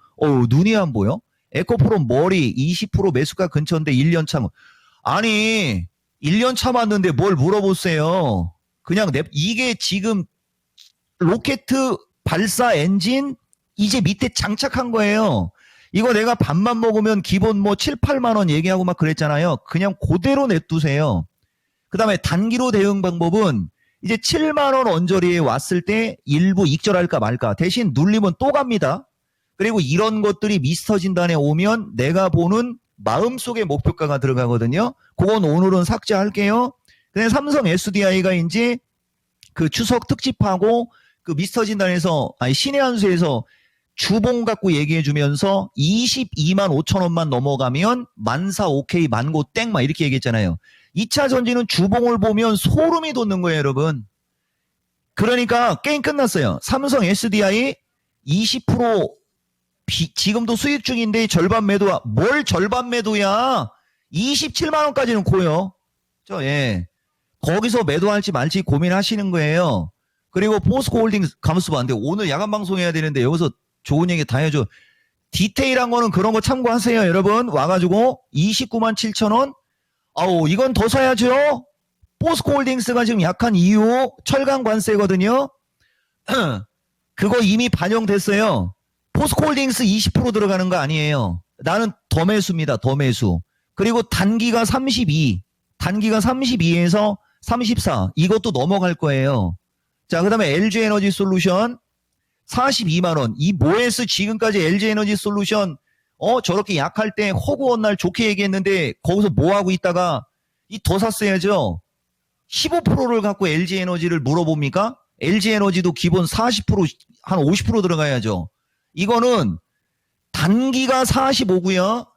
눈이 안 보여? 에코프로 머리 20% 매수가 근처인데 1년 차. 아니 1년 차 맞는데 뭘 물어보세요. 그냥 이게 지금 로켓 발사 엔진 이제 밑에 장착한 거예요. 이거 내가 밥만 먹으면 기본 뭐 7, 8만 원 얘기하고 막 그랬잖아요. 그냥 그대로 냅두세요. 그 다음에 단기로 대응 방법은 이제 7만 원 언저리에 왔을 때 일부 익절할까 말까. 대신 눌리면 또 갑니다. 그리고 이런 것들이 미스터 진단에 오면 내가 보는 마음속의 목표가가 들어가거든요. 그건 오늘은 삭제할게요. 근데 삼성 SDI가 이제 그 추석 특집하고 그 미스터 진단에서 신의 한 수에서 주봉 갖고 얘기해 주면서 22만 5천 원만 넘어가면 만사 오케이 만고 땡 막 이렇게 얘기했잖아요. 2차 전지는 주봉을 보면 소름이 돋는 거예요, 여러분. 그러니까 게임 끝났어요. 삼성 SDI 20% 지금도 수익 중인데 절반 매도야. 뭘 절반 매도야? 27만 원까지는 고요. 예. 거기서 매도할지 말지 고민하시는 거예요. 그리고 포스코 홀딩스 감수부 안 돼. 오늘 야간 방송해야 되는데 여기서 좋은 얘기 다 해줘. 디테일한 거는 그런 거 참고하세요, 여러분. 와가지고 29만 7천 원. 아우, 이건 더 사야죠. 포스코 홀딩스가 지금 약한 이유 철강 관세거든요. 그거 이미 반영됐어요. 포스코 홀딩스 20% 들어가는 거 아니에요. 나는 더 매수입니다. 더 매수. 그리고 단기가 32. 단기가 32에서 34. 이것도 넘어갈 거예요. 자, 그 다음에 LG에너지 솔루션 42만 원. 이 뭐에서 지금까지 LG에너지 솔루션 저렇게 약할 때 허구한 날 좋게 얘기했는데 거기서 뭐 하고 있다가 더 샀어야죠. 15%를 갖고 LG에너지를 물어봅니까? LG에너지도 기본 40% 한 50% 들어가야죠. 이거는 단기가 45고요.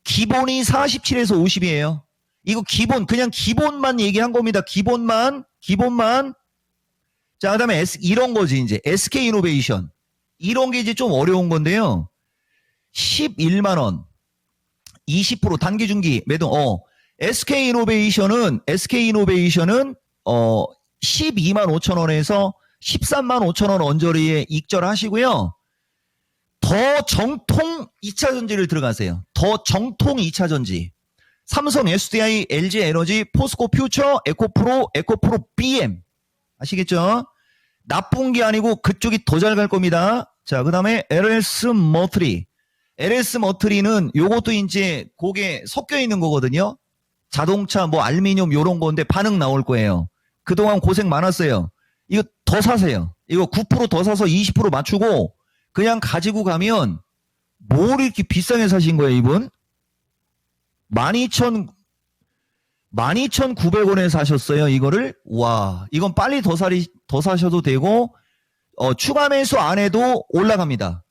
기본이 47에서 50이에요. 이거 기본 그냥 기본만 얘기한 겁니다. 기본만. 자, 그다음에 이런 거지 이제 SK 이노베이션. 이런 게 이제 좀 어려운 건데요. 11만 원. 20% 단기 중기 매도. SK 이노베이션은 12만 5천 원에서 13만 5천 원 언저리에 익절하시고요. 더 정통 2차 전지를 들어가세요. 더 정통 2차 전지. 삼성 SDI, LG 에너지, 포스코 퓨처, 에코프로 BM. 아시겠죠? 나쁜 게 아니고 그쪽이 더 잘 갈 겁니다. 자, 그 다음에 LS 머트리. LS 머트리는 요것도 이제 그게 섞여 있는 거거든요. 자동차, 뭐 알미늄 요런 건데 반응 나올 거예요. 그동안 고생 많았어요. 이거 더 사세요. 이거 9% 더 사서 20% 맞추고 그냥 가지고 가면 뭘 이렇게 비싸게 사신 거예요, 이분? 12,900원에 사셨어요. 이거를. 와, 이건 빨리 더 사셔도 되고, 추가 매수 안 해도 올라갑니다.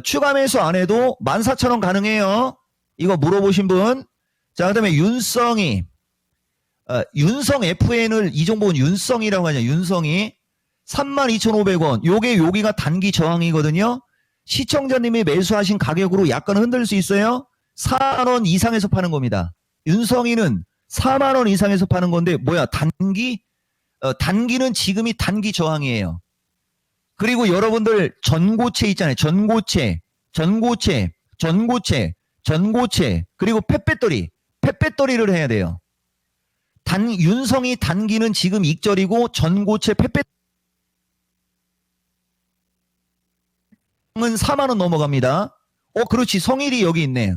추가 매수 안 해도 14,000원 가능해요. 이거 물어보신 분. 자, 그 다음에 윤성이. 윤성 FN을 이 종목은 윤성이라고 하냐. 윤성이 32,500원. 여기가 단기 저항이거든요. 시청자님이 매수하신 가격으로 약간 흔들 수 있어요. 4만원 이상에서 파는 겁니다. 윤성이는 4만원 이상에서 파는 건데 뭐야 단기는 지금이 단기 저항이에요. 그리고 여러분들 전고체 있잖아요. 전고체 그리고 펫배터리를 해야 돼요. 윤성이 단기는 지금 익절이고 전고체 펫배터리는 4만원 넘어갑니다. 그렇지. 성일이 여기 있네.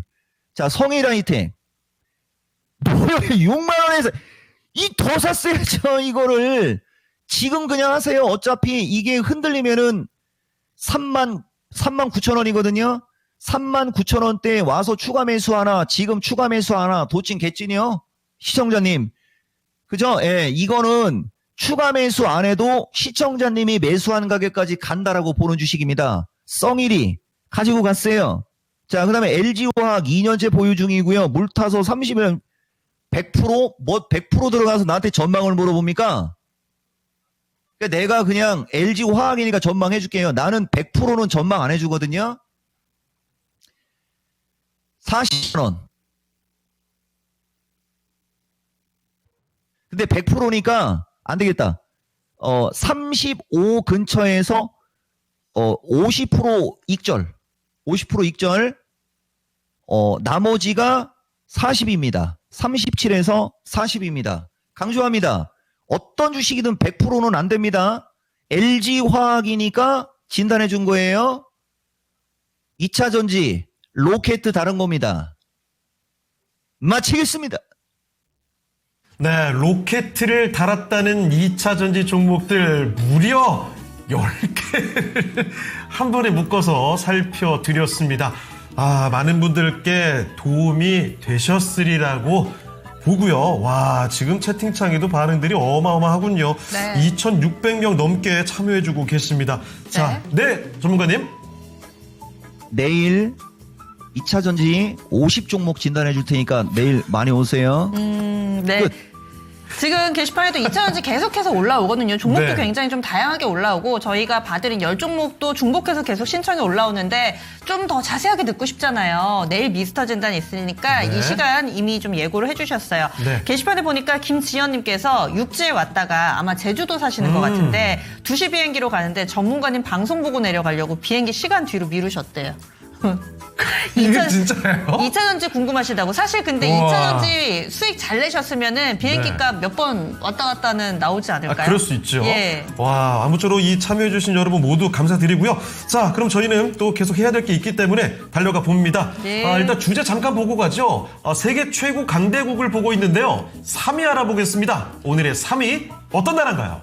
자, 성일 아이템. 뭐야, 6만원에서, 더 샀어야죠, 이거를. 지금 그냥 하세요. 어차피 이게 흔들리면은 39,000원이거든요. 39,000원대 와서 추가 매수 하나, 지금 추가 매수 하나, 도찐 개찐이요? 시청자님. 그죠? 예, 이거는 추가 매수 안 해도 시청자님이 매수한 가격까지 간다라고 보는 주식입니다. 성일이 가지고 갔어요. 자, 그 다음에 LG화학 2년째 보유 중이고요. 물타서 30일 100% 들어가서 나한테 전망을 물어봅니까? 그러니까 내가 그냥 LG화학이니까 전망해 줄게요. 나는 100%는 전망 안 해주거든요. 40만 원. 근데 100%니까 안 되겠다. 35 근처에서 50% 익절. 50% 익절. 나머지가 40입니다. 37에서 40입니다. 강조합니다. 어떤 주식이든 100%는 안 됩니다. LG화학이니까 진단해 준 거예요. 2차전지, 로켓 다른 겁니다. 마치겠습니다. 네, 로켓을 달았다는 2차전지 종목들 무려 10개를 한 번에 묶어서 살펴드렸습니다. 많은 분들께 도움이 되셨으리라고 보고요. 와, 지금 채팅창에도 반응들이 어마어마하군요. 네. 2,600명 넘게 참여해주고 계십니다. 자, 네, 전문가님. 내일 2차전지 50종목 진단해 줄 테니까 내일 많이 오세요. 네. 끝. 지금 게시판에도 2차전지 계속해서 올라오거든요. 종목도 네. 굉장히 좀 다양하게 올라오고 저희가 봐드린 10종목도 중복해서 계속 신청이 올라오는데 좀 더 자세하게 듣고 싶잖아요. 내일 미스터 진단이 있으니까 네. 이 시간 이미 좀 예고를 해주셨어요. 네. 게시판에 보니까 김지연님께서 육지에 왔다가 아마 제주도 사시는 것 같은데 2시 비행기로 가는데 전문가님 방송 보고 내려가려고 비행기 시간 뒤로 미루셨대요. 이게 진짜예요? 2차전지 궁금하시다고. 사실 근데 우와. 2차전지 수익 잘 내셨으면은 비행기값 몇 번 왔다 갔다는 나오지 않을까요? 그럴 수 있죠. 예. 와, 아무쪼록 이 참여해주신 여러분 모두 감사드리고요. 자, 그럼 저희는 또 계속 해야 될 게 있기 때문에 달려가 봅니다. 네. 일단 주제 잠깐 보고 가죠. 세계 최고 강대국을 보고 있는데요. 3위 알아보겠습니다. 오늘의 3위 어떤 나라인가요?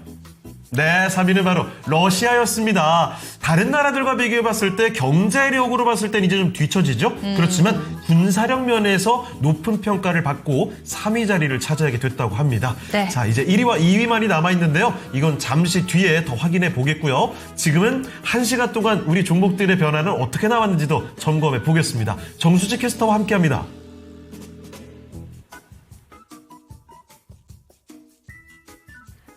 네, 3위는 바로 러시아였습니다. 다른 나라들과 비교해봤을 때 경제력으로 봤을 땐 이제 좀 뒤처지죠. 그렇지만 군사력 면에서 높은 평가를 받고 3위 자리를 차지하게 됐다고 합니다. 네. 자, 이제 1위와 2위만이 남아있는데요. 이건 잠시 뒤에 더 확인해 보겠고요. 지금은 1시간 동안 우리 종목들의 변화는 어떻게 나왔는지도 점검해 보겠습니다. 정수지 캐스터와 함께합니다.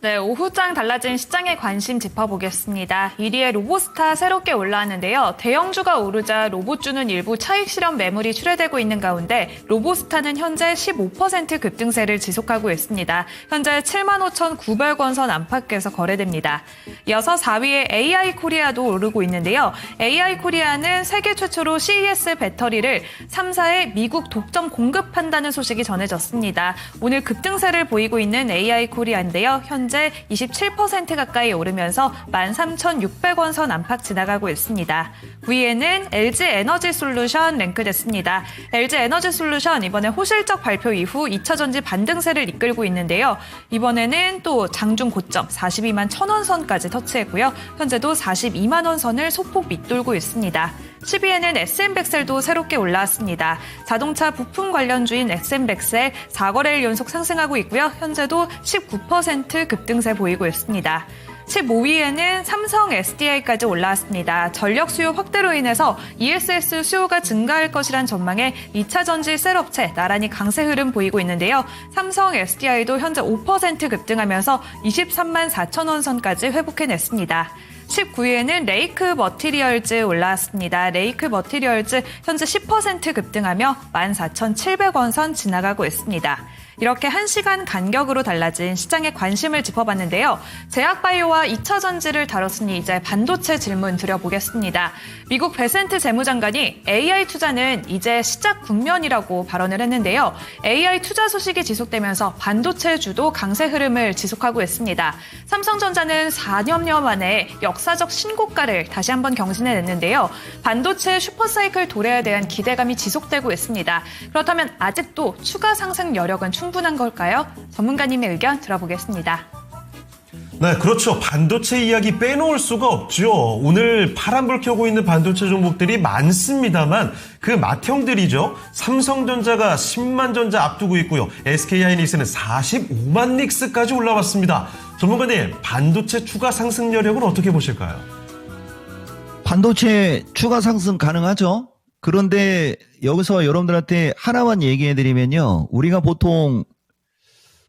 네, 오후장 달라진 시장의 관심 짚어보겠습니다. 1위에 로보스타 새롭게 올라왔는데요. 대형주가 오르자 로봇주는 일부 차익 실현 매물이 출회되고 있는 가운데 로보스타는 현재 15% 급등세를 지속하고 있습니다. 현재 75,900원 선 안팎에서 거래됩니다. 이어서 4위에 AI 코리아도 오르고 있는데요. AI 코리아는 세계 최초로 CES 배터리를 3사에 미국 독점 공급한다는 소식이 전해졌습니다. 오늘 급등세를 보이고 있는 AI 코리아인데요. 현재 27% 가까이 오르면서 13,600원 선 안팎 지나가고 있습니다. 9위에는 LG 에너지 솔루션 랭크됐습니다. LG 에너지 솔루션 이번에 호실적 발표 이후 2차전지 반등세를 이끌고 있는데요. 이번에는 또 장중 고점 42만 1,000원 선까지 터치했고요. 현재도 42만 원 선을 소폭 밑돌고 있습니다. 10위에는 SM백셀도 새롭게 올라왔습니다. 자동차 부품 관련주인 SM백셀 4거래일 연속 상승하고 있고요. 현재도 19% 급등세 보이고 있습니다. 15위에는 삼성 SDI까지 올라왔습니다. 전력 수요 확대로 인해서 ESS 수요가 증가할 것이란 전망에 2차 전지 셀업체 나란히 강세 흐름 보이고 있는데요. 삼성 SDI도 현재 5% 급등하면서 23만 4천 원 선까지 회복해냈습니다. 19위에는 레이크 머티리얼즈 올라왔습니다. 레이크 머티리얼즈 현재 10% 급등하며 14,700원 선 지나가고 있습니다. 이렇게 1시간 간격으로 달라진 시장의 관심을 짚어봤는데요. 제약바이오와 2차 전지를 다뤘으니 이제 반도체 질문 드려보겠습니다. 미국 베센트 재무장관이 AI 투자는 이제 시작 국면이라고 발언을 했는데요. AI 투자 소식이 지속되면서 반도체 주도 강세 흐름을 지속하고 있습니다. 삼성전자는 4년여 만에 역사적 신고가를 다시 한번 경신해냈는데요. 반도체 슈퍼사이클 도래에 대한 기대감이 지속되고 있습니다. 그렇다면 아직도 추가 상승 여력은 충분한 걸까요? 전문가님의 의견 들어보겠습니다. 네, 그렇죠. 반도체 이야기 빼놓을 수가 없죠. 오늘 파란불 켜고 있는 반도체 종목들이 많습니다만 그 맏형들이죠. 삼성전자가 10만 전자 앞두고 있고요. SK하이닉스는 45만 닉스까지 올라왔습니다. 전문가님, 반도체 추가 상승 여력은 어떻게 보실까요? 반도체 추가 상승 가능하죠. 그런데 여기서 여러분들한테 하나만 얘기해드리면요. 우리가 보통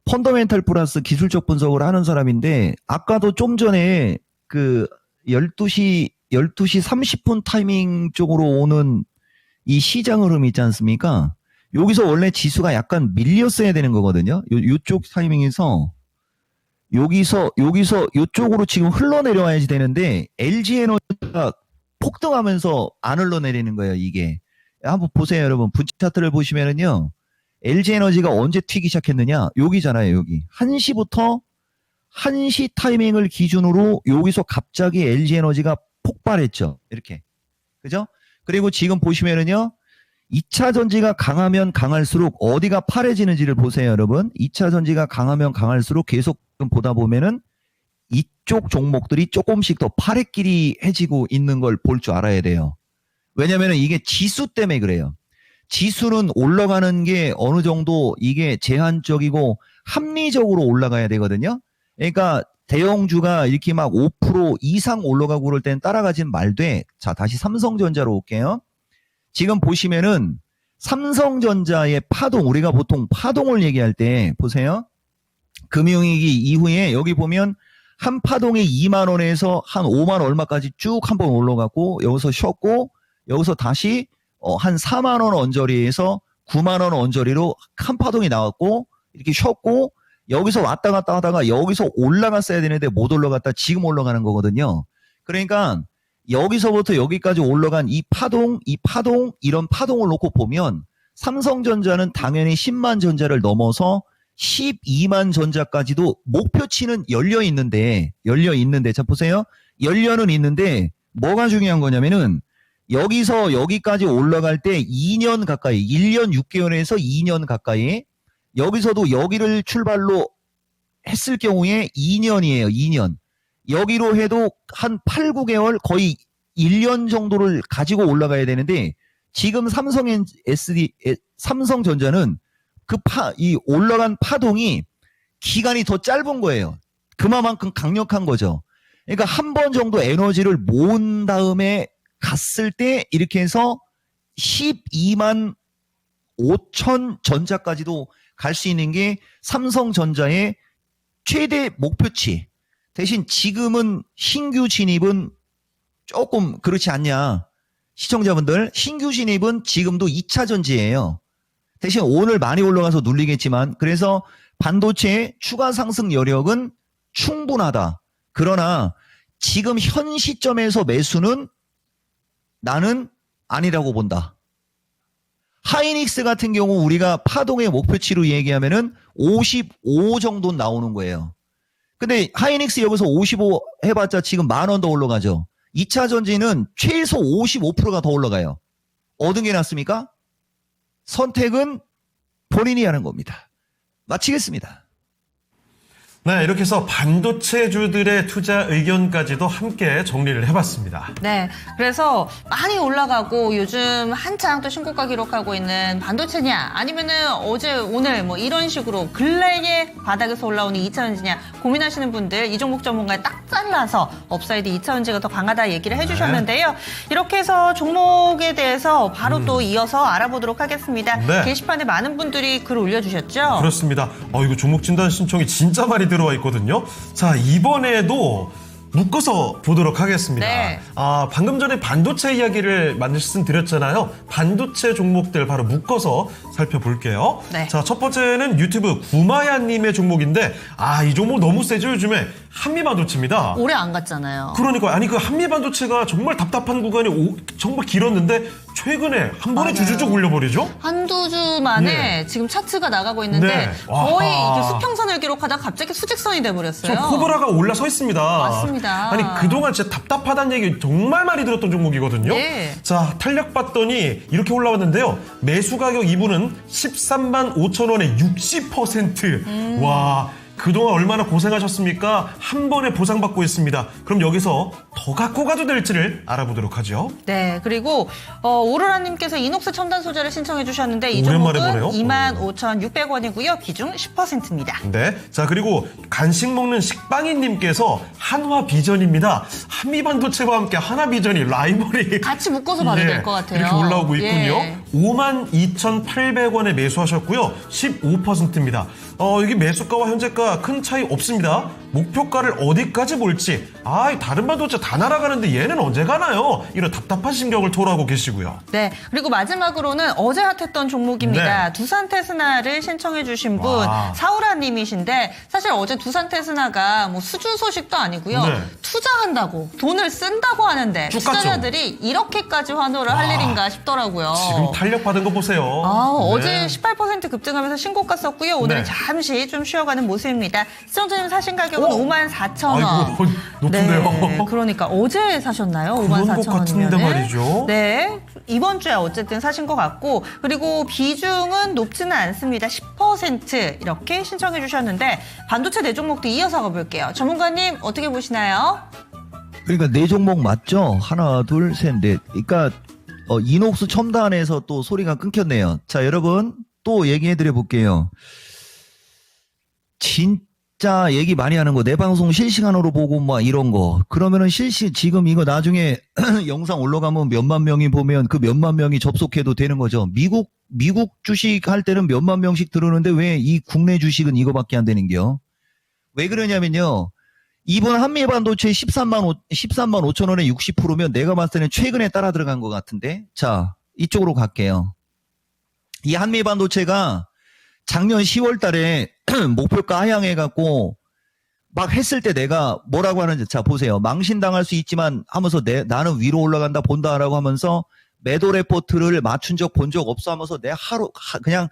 펀더멘탈 플러스 기술적 분석을 하는 사람인데 아까도 좀 전에 그 12시 30분 타이밍 쪽으로 오는 이 시장 흐름 있지 않습니까? 여기서 원래 지수가 약간 밀렸어야 되는 거거든요. 요쪽 타이밍에서 여기서 요쪽으로 지금 흘러내려와야지 되는데 LG에너지가 폭등하면서 안 흘러내리는 거예요, 이게. 한번 보세요, 여러분. 분치 차트를 보시면은요. LG에너지가 언제 튀기 시작했느냐? 여기잖아요, 여기. 1시부터 1시 타이밍을 기준으로 여기서 갑자기 LG에너지가 폭발했죠. 이렇게. 그죠? 그리고 지금 보시면은요. 2차 전지가 강하면 강할수록 어디가 파래지는지를 보세요, 여러분. 2차 전지가 강하면 강할수록 계속 보다 보면은 이쪽 종목들이 조금씩 더 파래끼리해지고 있는 걸 볼 줄 알아야 돼요. 왜냐면은 이게 지수 때문에 그래요. 지수는 올라가는 게 어느 정도 이게 제한적이고 합리적으로 올라가야 되거든요. 그러니까 대형주가 이렇게 막 5% 이상 올라가고 그럴 땐 따라가진 말되. 자, 다시 삼성전자로 올게요. 지금 보시면은 삼성전자의 파동, 우리가 보통 파동을 얘기할 때 보세요. 금융위기 이후에 여기 보면 한 파동에 2만 원에서 한 5만 얼마까지 쭉 한번 올라가고 여기서 쉬었고 여기서 다시 한 4만 원 언저리에서 9만 원 언저리로 한 파동이 나왔고 이렇게 쉬었고 여기서 왔다 갔다 하다가 여기서 올라갔어야 되는데 못 올라갔다 지금 올라가는 거거든요. 그러니까 여기서부터 여기까지 올라간 이 파동 이런 파동을 놓고 보면 삼성전자는 당연히 10만 전자를 넘어서 12만 전자까지도 목표치는 열려 있는데 자 보세요. 열려는 있는데 뭐가 중요한 거냐면은 여기서 여기까지 올라갈 때 2년 가까이 1년 6개월에서 2년 가까이 여기서도 여기를 출발로 했을 경우에 2년이에요. 2년. 여기로 해도 한 8, 9개월 거의 1년 정도를 가지고 올라가야 되는데 지금 삼성전자는 이 올라간 파동이 기간이 더 짧은 거예요. 그만큼 강력한 거죠. 그러니까 한 번 정도 에너지를 모은 다음에 갔을 때 이렇게 해서 12만 5천 전자까지도 갈 수 있는 게 삼성전자의 최대 목표치. 대신 지금은 신규 진입은 조금 그렇지 않냐. 시청자분들, 신규 진입은 지금도 2차 전지예요. 대신 오늘 많이 올라가서 눌리겠지만 그래서 반도체의 추가 상승 여력은 충분하다. 그러나 지금 현 시점에서 매수는 나는 아니라고 본다. 하이닉스 같은 경우 우리가 파동의 목표치로 얘기하면은 55 정도 나오는 거예요. 근데 하이닉스 여기서 55 해봤자 지금 10,000원 더 올라가죠. 2차 전지는 최소 55%가 더 올라가요. 얻은 게 낫습니까? 선택은 본인이 하는 겁니다. 마치겠습니다. 네, 이렇게 해서 반도체주들의 투자 의견까지도 함께 정리를 해봤습니다. 네, 그래서 많이 올라가고 요즘 한창 또 신고가 기록하고 있는 반도체냐 아니면은 어제 오늘 뭐 이런 식으로 근래에 바닥에서 올라오는 2차전지냐 고민하시는 분들 이종목 전문가에 딱 잘라서 업사이드 2차전지가 더 강하다 얘기를 해주셨는데요. 이렇게 해서 종목에 대해서 바로 또 이어서 알아보도록 하겠습니다. 네. 게시판에 많은 분들이 글 올려주셨죠? 그렇습니다. 이거 종목 진단 신청이 진짜 많이 들어와 있거든요. 자, 이번에도 묶어서 보도록 하겠습니다. 네. 방금 전에 반도체 이야기를 말씀드렸잖아요. 반도체 종목들 바로 묶어서 살펴볼게요. 네. 자, 첫 번째는 유튜브 구마야님의 종목인데, 이 종목 너무 세죠, 요즘에. 한미반도체입니다. 오래 안 갔잖아요. 그러니까 아니 그 한미반도체가 정말 답답한 구간이 정말 길었는데 최근에 한 번에 맞아요. 주주쭉 올려버리죠? 한두 주 만에 네. 지금 차트가 나가고 있는데 네. 거의 아하. 이게 수평선을 기록하다가 갑자기 수직선이 돼버렸어요. 저 코브라가 올라서 있습니다. 맞습니다. 아니 그동안 진짜 답답하다는 얘기 정말 많이 들었던 종목이거든요. 네. 자, 탄력 봤더니 이렇게 올라왔는데요. 매수 가격 2부는 13만 5천 원에 60%. 와, 그동안 얼마나 고생하셨습니까? 한 번에 보상받고 있습니다. 그럼 여기서 더 갖고 가도 될지를 알아보도록 하죠. 네, 그리고 오로라님께서 이녹스 첨단 소재를 신청해 주셨는데 이 오랜만에 종목은 보네요. 25,600원이고요. 비중 10%입니다. 네. 자, 그리고 간식 먹는 식빵이님께서 한화 비전입니다. 한미반도체와 함께 하나 비전이 라이벌이 같이 묶어서 봐도 될 것 같아요. 이렇게 올라오고 있군요. 예. 52,800원에 매수하셨고요. 15%입니다. 이게 매수가와 현재가 큰 차이 없습니다. 목표가를 어디까지 볼지. 다른 반도체 다 날아가는데 얘는 언제 가나요? 이런 답답한 심경을 토로하고 계시고요. 네, 그리고 마지막으로는 어제 핫했던 종목입니다. 네. 두산 테스나를 신청해 주신 분 와. 사우라님이신데 사실 어제 두산 테스나가 뭐 수주 소식도 아니고요. 네. 투자한다고 돈을 쓴다고 하는데 쭉 갔죠. 투자자들이 이렇게까지 환호를 할 일인가 싶더라고요. 지금 탄력 받은 거 보세요. 어제 네. 18% 급등하면서 신고가 썼고요. 오늘은 네. 잠시 좀 쉬어가는 모습입니다. 시청자님 사신 가격은 54,000원. 아이고, 높은데요. 네, 그러니까 어제 사셨나요? 그런 것 54,000원이면. 같은데 말이죠. 네, 이번 주에 어쨌든 사신 것 같고 그리고 비중은 높지는 않습니다. 10% 이렇게 신청해 주셨는데 반도체 네 종목도 이어서 가볼게요. 전문가님 어떻게 보시나요? 그러니까 네 종목 맞죠? 하나, 둘, 셋, 넷. 그러니까 이녹스 첨단에서 또 소리가 끊겼네요. 자, 여러분 또 얘기해드려 볼게요. 진짜 얘기 많이 하는 거, 내 방송 실시간으로 보고 막 이런 거. 그러면은 지금 이거 나중에 영상 올라가면 몇만 명이 보면 그 몇만 명이 접속해도 되는 거죠. 미국 주식 할 때는 몇만 명씩 들어오는데 왜 이 국내 주식은 이거밖에 안 되는겨? 왜 그러냐면요. 이번 한미반도체 13만 5천 원에 60%면 내가 봤을 때는 최근에 따라 들어간 것 같은데. 자, 이쪽으로 갈게요. 이 한미반도체가 작년 10월 달에 목표가 하향해갖고 막 했을 때 내가 뭐라고 하는지 자 보세요. 망신당할 수 있지만 하면서 나는 위로 올라간다 본다라고 하면서 매도 레포트를 맞춘 적 본 적 없어 하면서 내가 그냥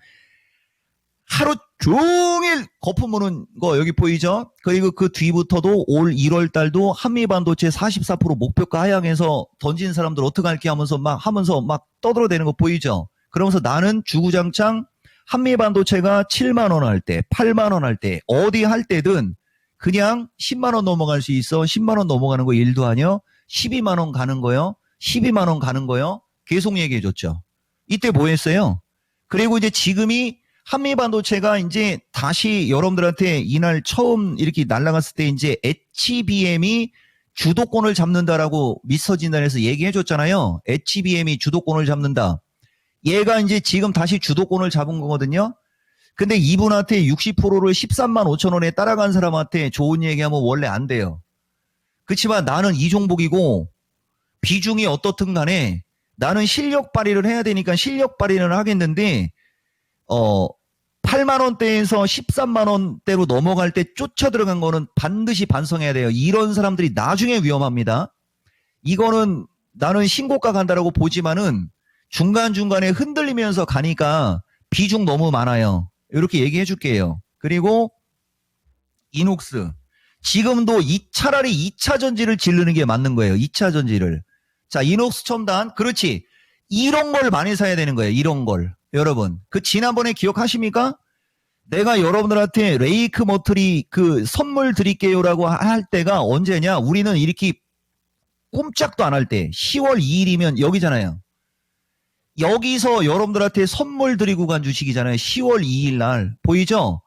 하루 종일 거품 무는 거 여기 보이죠? 그리고 그 뒤부터도 올 1월 달도 한미반도체 44% 목표가 하향해서 던진 사람들 어떡할게 하면서 막 떠들어대는 거 보이죠? 그러면서 나는 주구장창 한미반도체가 7만 원 할 때, 8만 원 할 때, 어디 할 때든 그냥 10만 원 넘어갈 수 있어. 10만 원 넘어가는 거 일도 아니요. 12만 원 가는 거요. 12만 원 가는 거요. 계속 얘기해 줬죠. 이때 뭐 했어요? 그리고 이제 지금이 한미반도체가 이제 다시 여러분들한테 이날 처음 이렇게 날아갔을 때 이제 HBM이 주도권을 잡는다라고 미스터진단에서 얘기해 줬잖아요. HBM이 주도권을 잡는다. 얘가 이제 지금 다시 주도권을 잡은 거거든요. 근데 이분한테 60%를 13만 5천 원에 따라간 사람한테 좋은 얘기하면 원래 안 돼요. 그렇지만 나는 이 종목이고 비중이 어떻든 간에 나는 실력 발휘를 해야 되니까 실력 발휘를 하겠는데 8만 원대에서 13만 원대로 넘어갈 때 쫓아 들어간 거는 반드시 반성해야 돼요. 이런 사람들이 나중에 위험합니다. 이거는 나는 신고가 간다라고 보지만은 중간중간에 흔들리면서 가니까 비중 너무 많아요. 이렇게 얘기해 줄게요. 그리고 이녹스. 지금도 차라리 2차 전지를 지르는 게 맞는 거예요. 2차 전지를. 자, 이녹스 첨단. 그렇지. 이런 걸 많이 사야 되는 거예요. 이런 걸. 여러분. 그 지난번에 기억하십니까? 내가 여러분들한테 레이크 머트리 그 선물 드릴게요라고 할 때가 언제냐? 우리는 이렇게 꼼짝도 안 할 때 10월 2일이면 여기잖아요. 여기서 여러분들한테 선물 드리고 간 주식이잖아요. 10월 2일 날 보이죠?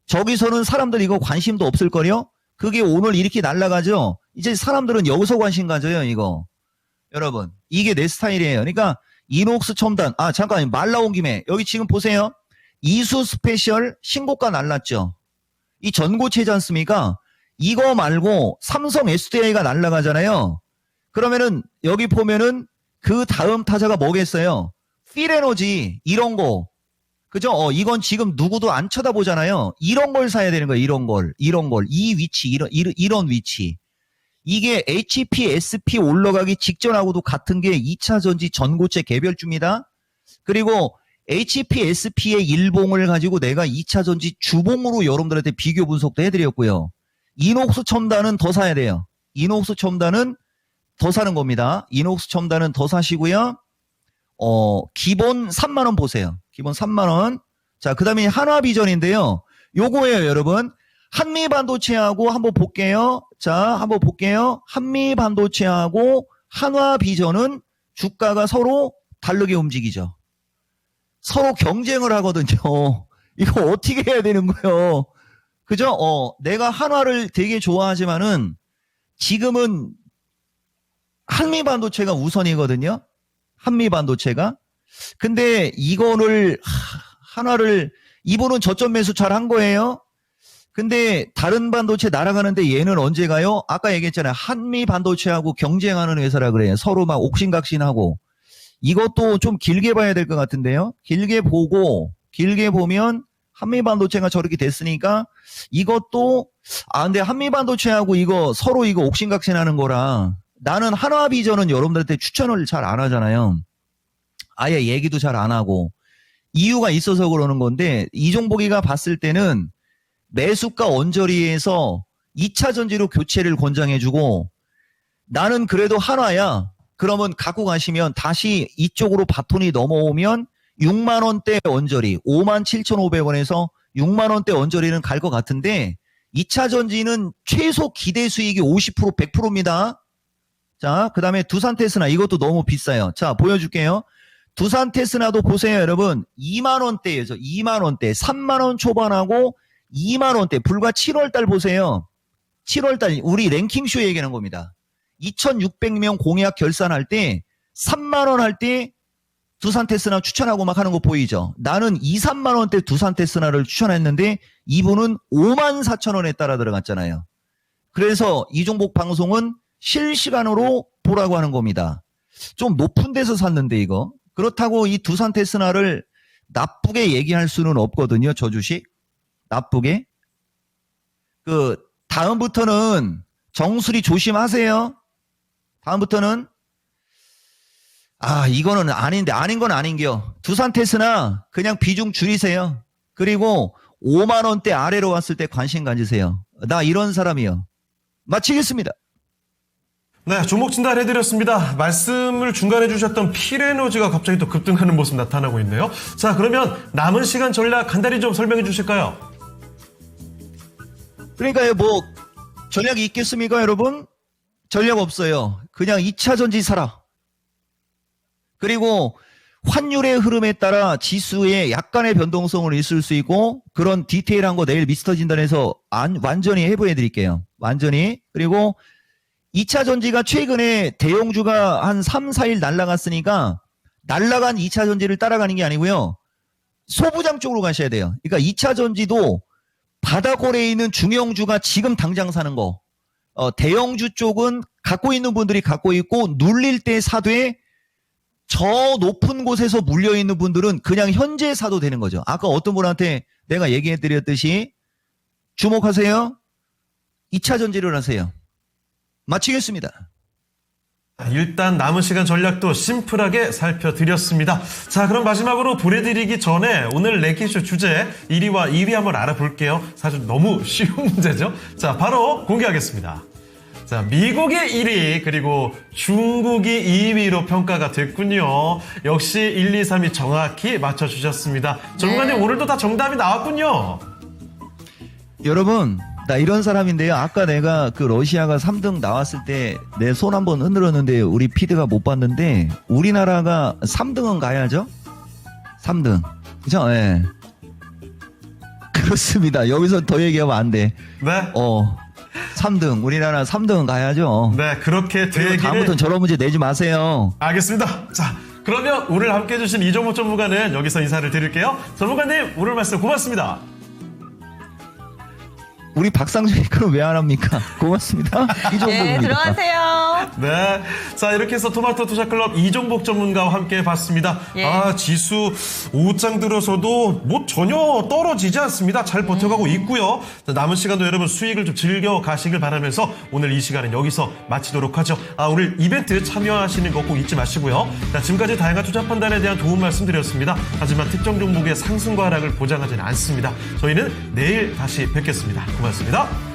저기서는 사람들 이거 관심도 없을 거요. 그게 오늘 이렇게 날아가죠. 이제 사람들은 여기서 관심 가져요. 이거 여러분 이게 내 스타일이에요. 그러니까 이녹스 첨단 잠깐 말 나온 김에 여기 지금 보세요. 이수 스페셜 신고가 날랐죠. 이 전고체지 않습니까? 이거 말고 삼성 SDI가 날아가잖아요. 그러면은 여기 보면은 그 다음 타자가 뭐겠어요? 필에너지 이런 거 그죠? 이건 지금 누구도 안 쳐다보잖아요. 이런 걸 사야 되는 거예요. 이런 걸 이 위치 이런 위치 이게 HPSP 올라가기 직전하고도 같은 게 2차 전지 전고체 개별주입니다. 그리고 HPSP의 일봉을 가지고 내가 2차 전지 주봉으로 여러분들한테 비교 분석도 해드렸고요. 이녹스 첨단은 더 사야 돼요. 이녹스 첨단은 더 사는 겁니다. 이녹스 첨단은 더 사시고요. 기본 3만원 보세요. 기본 3만원. 자, 그 다음에 한화비전인데요. 요거예요, 여러분. 한미반도체하고 한번 볼게요. 자, 한번 볼게요. 한미반도체하고 한화비전은 주가가 서로 다르게 움직이죠. 서로 경쟁을 하거든요. 이거 어떻게 해야 되는 거예요? 그죠? 내가 한화를 되게 좋아하지만은 지금은 한미반도체가 우선이거든요. 한미반도체가. 근데 이거를 한화를 이분은 저점 매수 잘 한 거예요. 근데 다른 반도체 날아가는데 얘는 언제 가요? 아까 얘기했잖아요. 한미반도체하고 경쟁하는 회사라 그래요. 서로 막 옥신각신하고. 이것도 좀 길게 봐야 될 것 같은데요. 길게 보면 한미반도체가 저렇게 됐으니까 이것도 근데 한미반도체하고 이거 서로 이거 옥신각신하는 거라 나는 한화비전은 여러분들한테 추천을 잘 안 하잖아요. 아예 얘기도 잘 안 하고 이유가 있어서 그러는 건데 이종복이가 봤을 때는 매수가 언저리에서 2차 전지로 교체를 권장해주고 나는 그래도 한화야. 그러면 갖고 가시면 다시 이쪽으로 바톤이 넘어오면 6만원대 언저리 57,500원에서 6만원대 언저리는 갈 것 같은데 2차 전지는 최소 기대 수익이 50% 100%입니다. 자, 그 다음에 두산테스나 이것도 너무 비싸요. 자, 보여줄게요. 두산테스나도 보세요, 여러분. 2만원대에서 2만원대 3만원 초반하고 2만원대 불과 7월달 보세요. 7월달 우리 랭킹쇼 얘기하는 겁니다. 2,600명 공약 결산할 때 3만원 할 때 두산테스나 추천하고 막 하는 거 보이죠? 나는 2, 3만원대 두산테스나를 추천했는데 이분은 54,000원에 따라 들어갔잖아요. 그래서 이종복 방송은 실시간으로 보라고 하는 겁니다. 좀 높은 데서 샀는데 이거. 그렇다고 이 두산테스나를 나쁘게 얘기할 수는 없거든요. 저 주식. 나쁘게. 다음부터는 정수리 조심하세요. 다음부터는 이거는 아닌데 아닌 건 아닌겨. 두산테스나 그냥 비중 줄이세요. 그리고 5만원대 아래로 왔을 때 관심 가지세요. 나 이런 사람이요. 마치겠습니다. 네, 종목 진단해드렸습니다. 말씀을 중간에 주셨던 필에너지가 갑자기 또 급등하는 모습 나타나고 있네요. 자, 그러면 남은 시간 전략 간단히 좀 설명해 주실까요? 그러니까요, 뭐 전략이 있겠습니까, 여러분? 전략 없어요. 그냥 2차 전지 사라. 그리고 환율의 흐름에 따라 지수에 약간의 변동성을 있을 수 있고 그런 디테일한 거 내일 미스터 진단에서 완전히 해부해 드릴게요. 완전히. 그리고 2차 전지가 최근에 대형주가 한 3, 4일 날아갔으니까 날아간 2차 전지를 따라가는 게 아니고요. 소부장 쪽으로 가셔야 돼요. 그러니까 2차 전지도 바닥거래에 있는 중형주가 지금 당장 사는 거. 대형주 쪽은 갖고 있는 분들이 갖고 있고 눌릴 때 사되 저 높은 곳에서 물려있는 분들은 그냥 현재 사도 되는 거죠. 아까 어떤 분한테 내가 얘기해드렸듯이 주목하세요. 2차 전지를 하세요. 마치겠습니다. 일단 남은 시간 전략도 심플하게 살펴드렸습니다. 자, 그럼 마지막으로 보내드리기 전에 오늘 랭킹쇼 주제 1위와 2위 한번 알아볼게요. 사실 너무 쉬운 문제죠. 자, 바로 공개하겠습니다. 자, 미국이 1위, 그리고 중국이 2위로 평가가 됐군요. 역시 1, 2, 3위 정확히 맞춰주셨습니다. 전문가님, 오늘도 다 정답이 나왔군요. 여러분, 나 이런 사람인데요. 아까 내가 그 러시아가 3등 나왔을 때 내 손 한번 흔들었는데 우리 피드가 못 봤는데 우리나라가 3등은 가야죠? 3등. 그죠? 예. 그렇습니다. 여기서 더 얘기하면 안 돼. 네. 3등. 우리나라 3등은 가야죠. 네, 그렇게 그리고 되기를. 다음부터는 저런 문제 내지 마세요. 알겠습니다. 자, 그러면 오늘 함께 해주신 이종목 전문가는 여기서 인사를 드릴게요. 전문가님, 오늘 말씀 고맙습니다. 우리 박상준이 그럼 왜 안 합니까? 고맙습니다. 이 정도입니다. 네, 들어가세요. 네. 자, 이렇게 해서 토마토 투자클럽 이종복 전문가와 함께 봤습니다. 예. 지수 5장 들어서도 뭐 전혀 떨어지지 않습니다. 잘 버텨가고 있고요. 자, 남은 시간도 여러분 수익을 좀 즐겨 가시길 바라면서 오늘 이 시간은 여기서 마치도록 하죠. 오늘 이벤트 참여하시는 거 꼭 잊지 마시고요. 자, 지금까지 다양한 투자 판단에 대한 도움 말씀드렸습니다. 하지만 특정 종목의 상승과 하락을 보장하지는 않습니다. 저희는 내일 다시 뵙겠습니다. 고맙습니다.